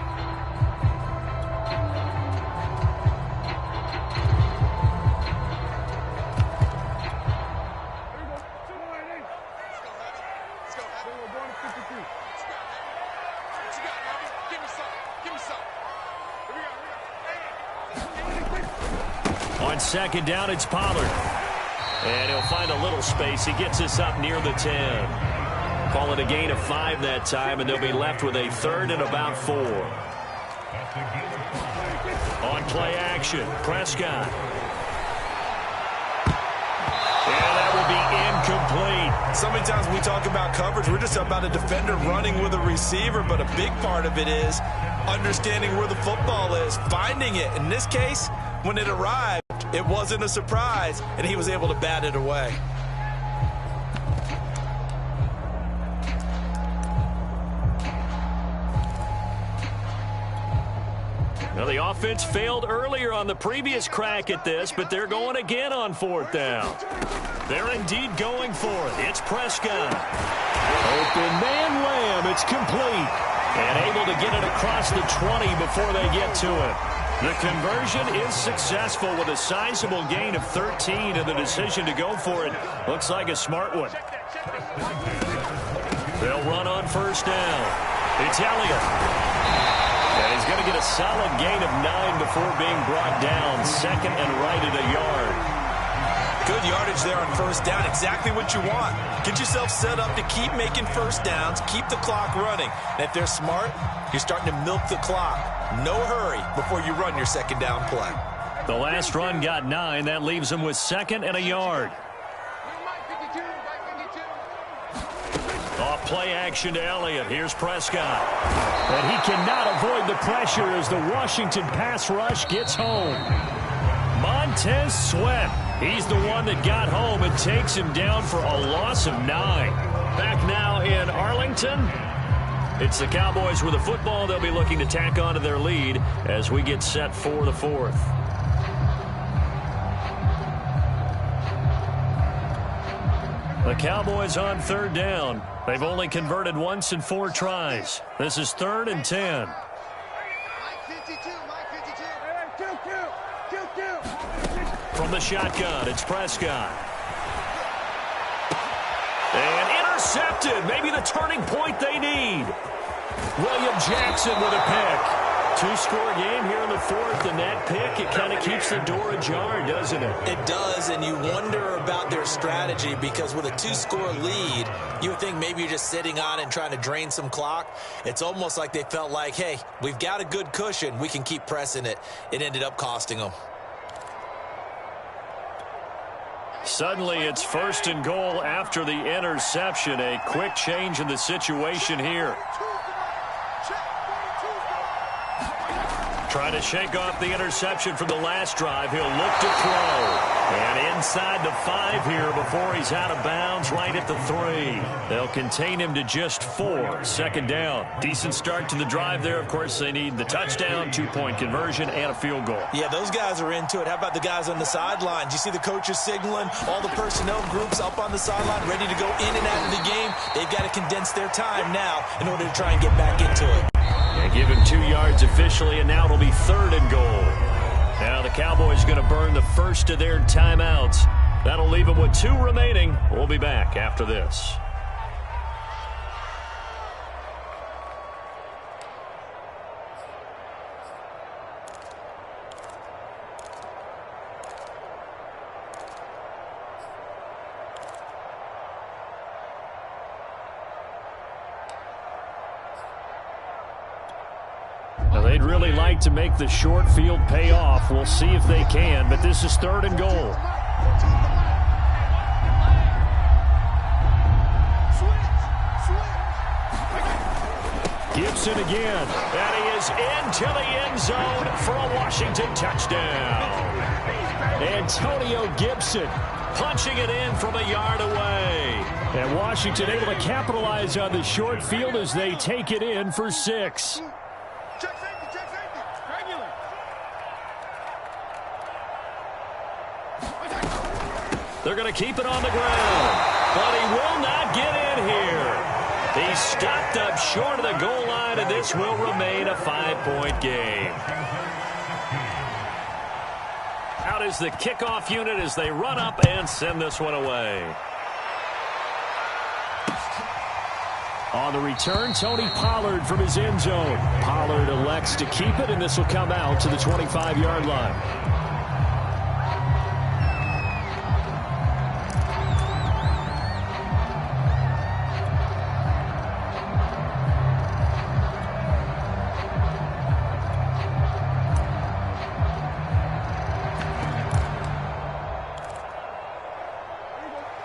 On second down, it's Pollard. And he'll find a little space. He gets us up near the 10. Call it a gain of 5 that time, and they'll be left with a third and about 4. On play action, Prescott. And that will be incomplete. So many times when we talk about coverage, we're just about a defender running with a receiver, but a big part of it is understanding where the football is, finding it. In this case, when it arrived, it wasn't a surprise, and he was able to bat it away. Well, the offense failed earlier on the previous crack at this, but they're going again on fourth down. They're indeed going for it. It's Prescott. Open man Lamb. It's complete. And able to get it across the 20 before they get to it. The conversion is successful with a sizable gain of 13, and the decision to go for it looks like a smart one. They'll run on first down. It's Elliott. And he's going to get a solid gain of 9 before being brought down. Second and right at a yard. Good yardage there on first down. Exactly what you want. Get yourself set up to keep making first downs, keep the clock running. And if they're smart, you're starting to milk the clock. No hurry before you run your second down play. The last run got 9. That leaves them with 2nd and a yard. Off play action to Elliott. Here's Prescott. And he cannot avoid the pressure as the Washington pass rush gets home. Montez Sweat. He's the one that got home and takes him down for a loss of 9. Back now in Arlington. It's the Cowboys with the football. They'll be looking to tack on to their lead as we get set for the 4th. The Cowboys on 3rd down. They've only converted once in 4 tries. This is 3rd and 10. From the shotgun, it's Prescott. And intercepted. Maybe the turning point they need. William Jackson with a pick. 2-score game here in the 4th, and that pick, it kind of keeps the door ajar, doesn't it? It does, and you wonder about their strategy because with a 2-score lead, you would think maybe you're just sitting on it and trying to drain some clock. It's almost like they felt like, hey, we've got a good cushion. We can keep pressing it. It ended up costing them. Suddenly, it's 1st and goal after the interception. A quick change in the situation here. Trying to shake off the interception from the last drive. He'll look to throw. And inside the 5 here before he's out of bounds right at the 3. They'll contain him to just 4. 2nd down. Decent start to the drive there. Of course, they need the touchdown, 2-point conversion, and a field goal. Yeah, those guys are into it. How about the guys on the sidelines? You see the coaches signaling, all the personnel groups up on the sideline ready to go in and out of the game. They've got to condense their time now in order to try and get back into it. They give him 2 yards officially, and now it'll be 3rd and goal. Now the Cowboys going to burn the first of their timeouts. That'll leave them with 2 remaining. We'll be back after this. Now they'd really like to make the short field pay off. We'll see if they can, but this is 3rd and goal. Gibson again. And he is into the end zone for a Washington touchdown. Antonio Gibson punching it in from a yard away. And Washington able to capitalize on the short field as they take it in for 6. They're going to keep it on the ground, but he will not get in here. He's stopped up short of the goal line, and this will remain a 5-point game. Out is the kickoff unit as they run up and send this one away. On the return, Tony Pollard from his end zone. Pollard elects to keep it, and this will come out to the 25-yard line.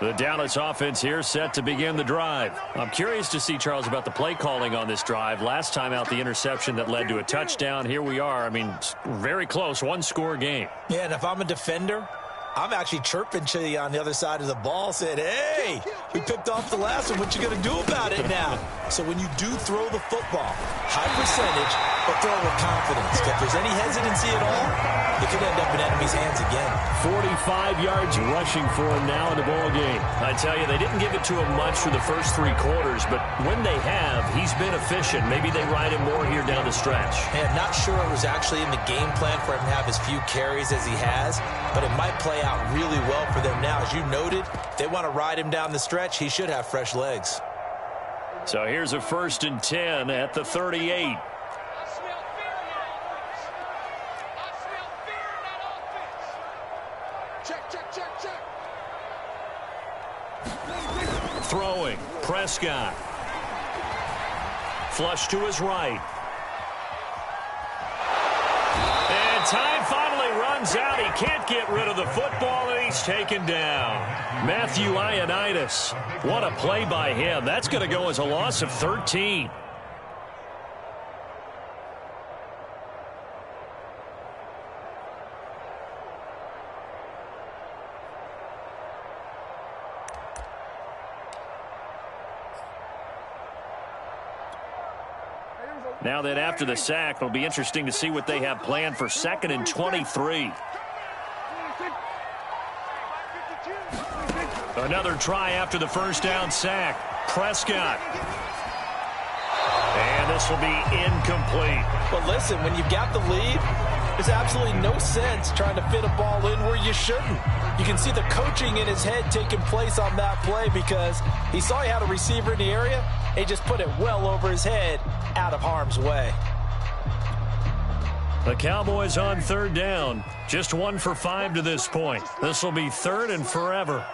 The Dallas offense here set to begin the drive. I'm curious to see, Charles, about the play calling on this drive. Last time out, the interception that led to a touchdown. Here we are. I mean, very close, 1-score game. Yeah, and if I'm a defender, I'm actually chirping to you on the other side of the ball, saying, hey, we picked off the last one. What you going to do about it now? So when you do throw the football, high percentage, but throw it with confidence. If there's any hesitancy at all, it could end up in enemy's hands again. 45 yards rushing for him now in the ball game. I tell you, they didn't give it to him much for the first 3 quarters, but when they have, he's been efficient. Maybe they ride him more here down the stretch. Hey, I'm not sure it was actually in the game plan for him to have as few carries as he has, but it might play out really well for them now. As you noted, they want to ride him down the stretch. He should have fresh legs. So here's a 1st and 10 at the 38. Throwing, Prescott. Flush to his right. And time finally runs out. He can't get rid of the football, and he's taken down. Matthew Ioannidis. What a play by him. That's going to go as a loss of 13. Now that after the sack, it'll be interesting to see what they have planned for 2nd and 23. Another try after the first down sack. Prescott. And this will be incomplete. But listen, when you've got the lead, there's absolutely no sense trying to fit a ball in where you shouldn't. You can see the coaching in his head taking place on that play because he saw he had a receiver in the area. He just put it well over his head, out of harm's way. The Cowboys on 3rd down. Just 1 for 5 to this point. This will be 3rd and forever.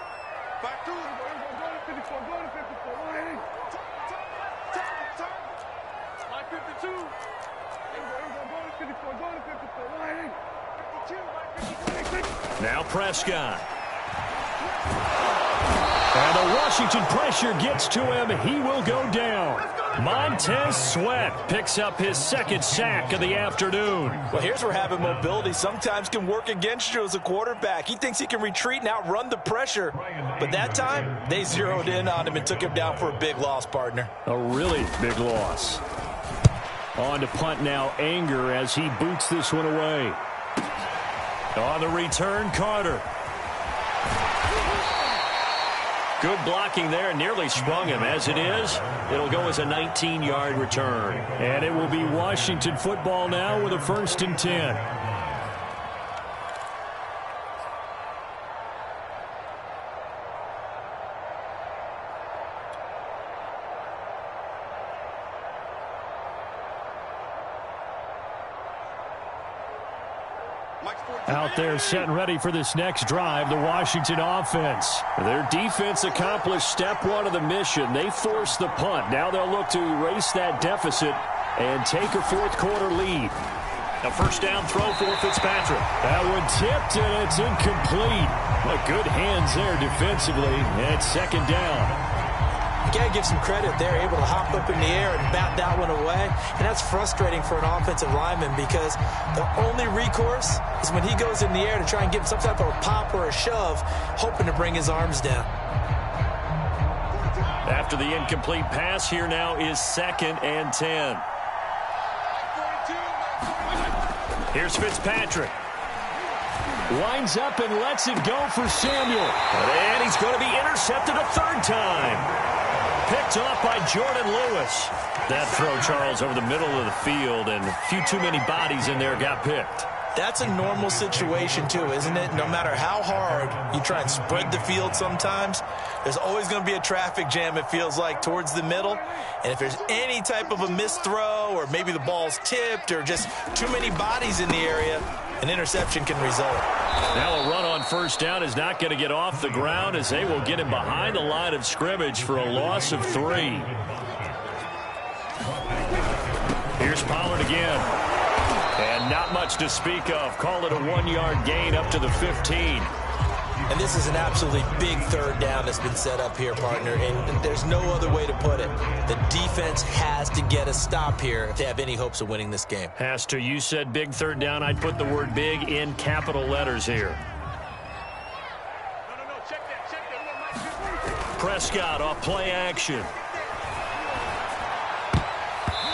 Now Prescott. And the Washington pressure gets to him. He will go down. Montez Sweat picks up his 2nd sack of the afternoon. Well, here's where having mobility sometimes can work against you as a quarterback. He thinks he can retreat and outrun the pressure. But that time, they zeroed in on him and took him down for a big loss, partner. A really big loss. On to punt now, Anger, as he boots this one away. On the return, Carter. Good blocking there, nearly sprung him. As it is, it'll go as a 19-yard return. And it will be Washington football now with a 1st and 10. Out there set and ready for this next drive, the Washington offense. Their defense accomplished step 1 of the mission. They forced the punt. Now they'll look to erase that deficit and take a 4th quarter lead. A first down throw for Fitzpatrick. That one tipped, and it's incomplete. But good hands there defensively, and it's 2nd down. You got to give some credit. They're able to hop up in the air and bat that one away. And that's frustrating for an offensive lineman because the only recourse is when he goes in the air to try and give some type of a pop or a shove, hoping to bring his arms down. After the incomplete pass, here now is 2nd and 10. Here's Fitzpatrick. Winds up and lets it go for Samuel. And he's going to be intercepted a 3rd time. Picked off by Jordan Lewis. That throw, Charles, over the middle of the field, and a few too many bodies in there got picked. That's a normal situation, too, isn't it? No matter how hard you try and spread the field sometimes, there's always going to be a traffic jam, it feels like, towards the middle. And if there's any type of a missed throw or maybe the ball's tipped or just too many bodies in the area, an interception can result. Now a run on 1st down is not going to get off the ground as they will get him behind the line of scrimmage for a loss of 3. Here's Pollard again. And not much to speak of. Call it a 1-yard gain up to the 15. And this is an absolutely big 3rd down that's been set up here, partner. And there's no other way to put it. The defense has to get a stop here if they have any hopes of winning this game. Has to. You said big 3rd down. I'd put the word big in capital letters here. Prescott off play action.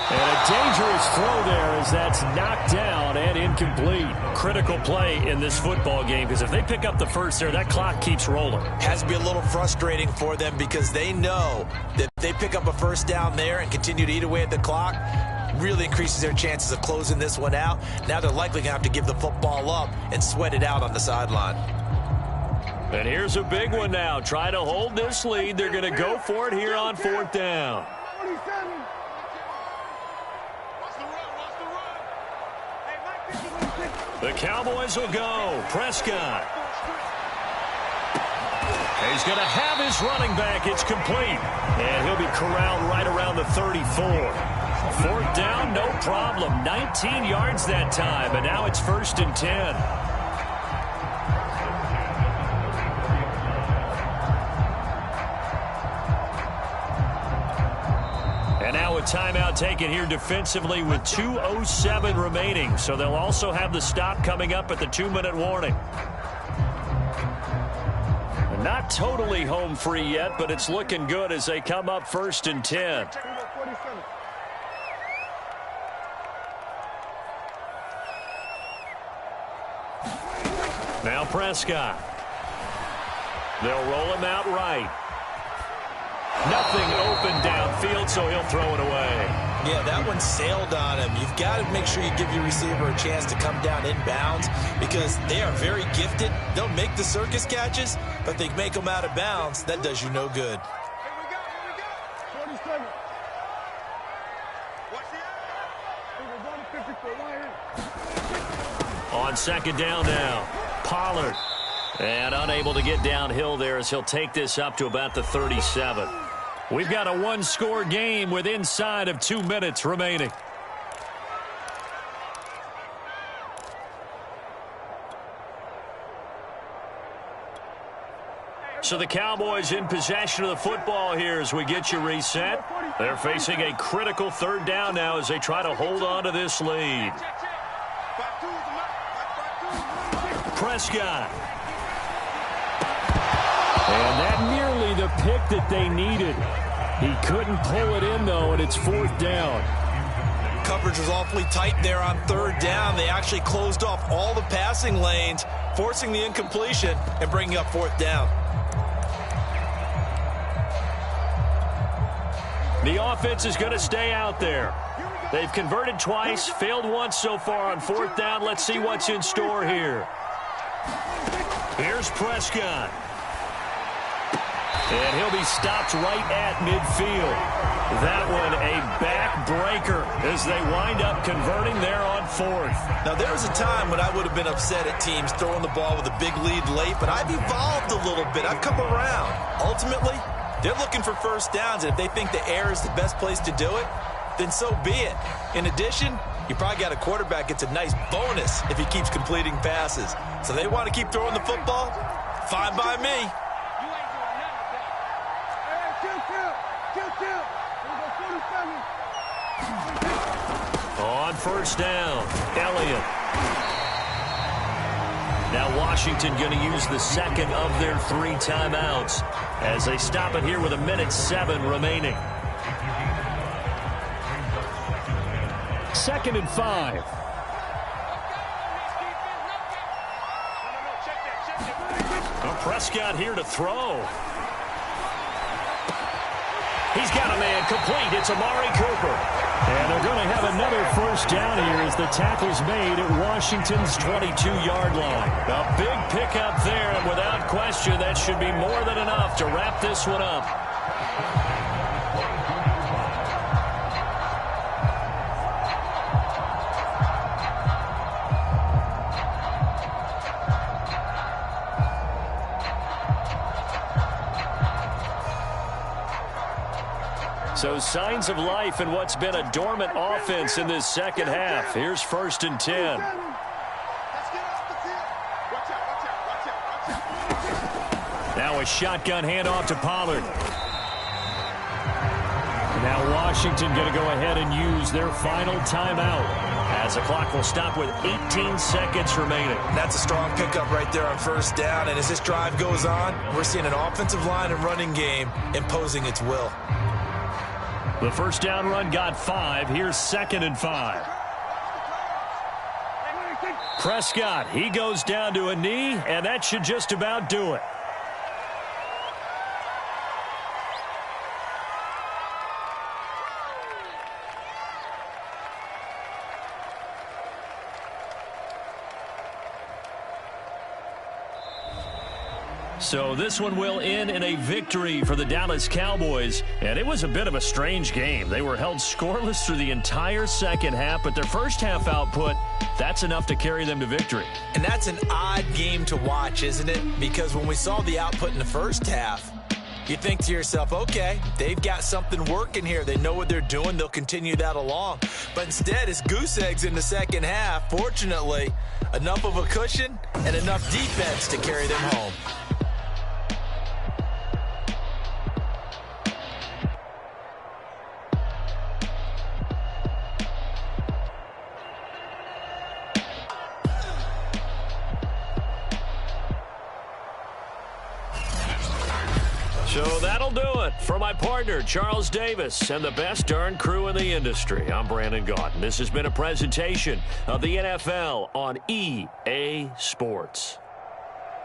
And a dangerous throw there as that's knocked down and incomplete. Critical play in this football game because if they pick up the 1st there, that clock keeps rolling. Has to be a little frustrating for them because they know that if they pick up a 1st down there and continue to eat away at the clock, really increases their chances of closing this one out. Now they're likely going to have to give the football up and sweat it out on the sideline. And here's a big one now. Try to hold this lead. They're going to go for it here on 4th down. The Cowboys will go. Prescott. He's going to have his running back. It's complete. And he'll be corralled right around the 34. Fourth down, no problem. 19 yards that time, and now it's 1st and 10. And now a timeout taken here defensively with 2:07 remaining. So they'll also have the stop coming up at the 2-minute warning. Not totally home free yet, but it's looking good as they come up 1st and 10. Now Prescott. They'll roll him out right. Nothing open downfield, so he'll throw it away. Yeah, that one sailed on him. You've got to make sure you give your receiver a chance to come down inbounds because they are very gifted. They'll make the circus catches, but if they make them out of bounds, that does you no good. On 2nd down now, Pollard. And unable to get downhill there as he'll take this up to about the 37. We've got a 1-score game with inside of 2 minutes remaining. So the Cowboys in possession of the football here as we get you reset. They're facing a critical 3rd down now as they try to hold on to this lead. Prescott. And that nearly the pick that they needed. He couldn't pull it in, though, and it's 4th down. Coverage was awfully tight there on 3rd down. They actually closed off all the passing lanes, forcing the incompletion and bringing up 4th down. The offense is going to stay out there. They've converted twice, failed once so far on 4th down. Let's see what's in store here. Here's Prescott. And he'll be stopped right at midfield. That one a backbreaker as they wind up converting there on 4th. Now, there was a time when I would have been upset at teams throwing the ball with a big lead late, but I've evolved a little bit. I've come around. Ultimately, they're looking for 1st downs, and if they think the air is the best place to do it, then so be it. In addition, you probably got a quarterback gets a nice bonus if he keeps completing passes. So they want to keep throwing the football? Fine by me. On 1st down, Elliott. Now Washington going to use the 2nd of their 3 timeouts as they stop it here with 1:07 remaining. 2nd and 5. Prescott here to throw. He's got a man complete. It's Amari Cooper. And they're going to have another 1st down here as the tackle's made at Washington's 22-yard line. A big pickup there, and without question, that should be more than enough to wrap this one up. So signs of life in what's been a dormant offense in this 2nd half. Here's 1st and 10. Now a shotgun handoff to Pollard. Now Washington going to go ahead and use their final timeout as the clock will stop with 18 seconds remaining. That's a strong pickup right there on 1st down. And as this drive goes on, we're seeing an offensive line and running game imposing its will. The 1st down run got 5. Here's 2nd and 5. Prescott, he goes down to a knee, and that should just about do it. So this one will end in a victory for the Dallas Cowboys. And it was a bit of a strange game. They were held scoreless through the entire 2nd half, but their 1st half output That's enough to carry them to victory. And that's an odd game to watch, isn't it? Because when we saw the output in the first half, you think to yourself, okay, they've got something working here. They know what they're doing. They'll continue that along. But instead, it's goose eggs in the second half. Fortunately, enough of a cushion and enough defense to carry them home. So that'll do it for my partner, Charles Davis, and the best darn crew in the industry. I'm Brandon Gaudin. This has been a presentation of the NFL on EA Sports.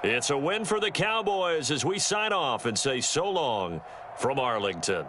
It's a win for the Cowboys as we sign off and say so long from Arlington.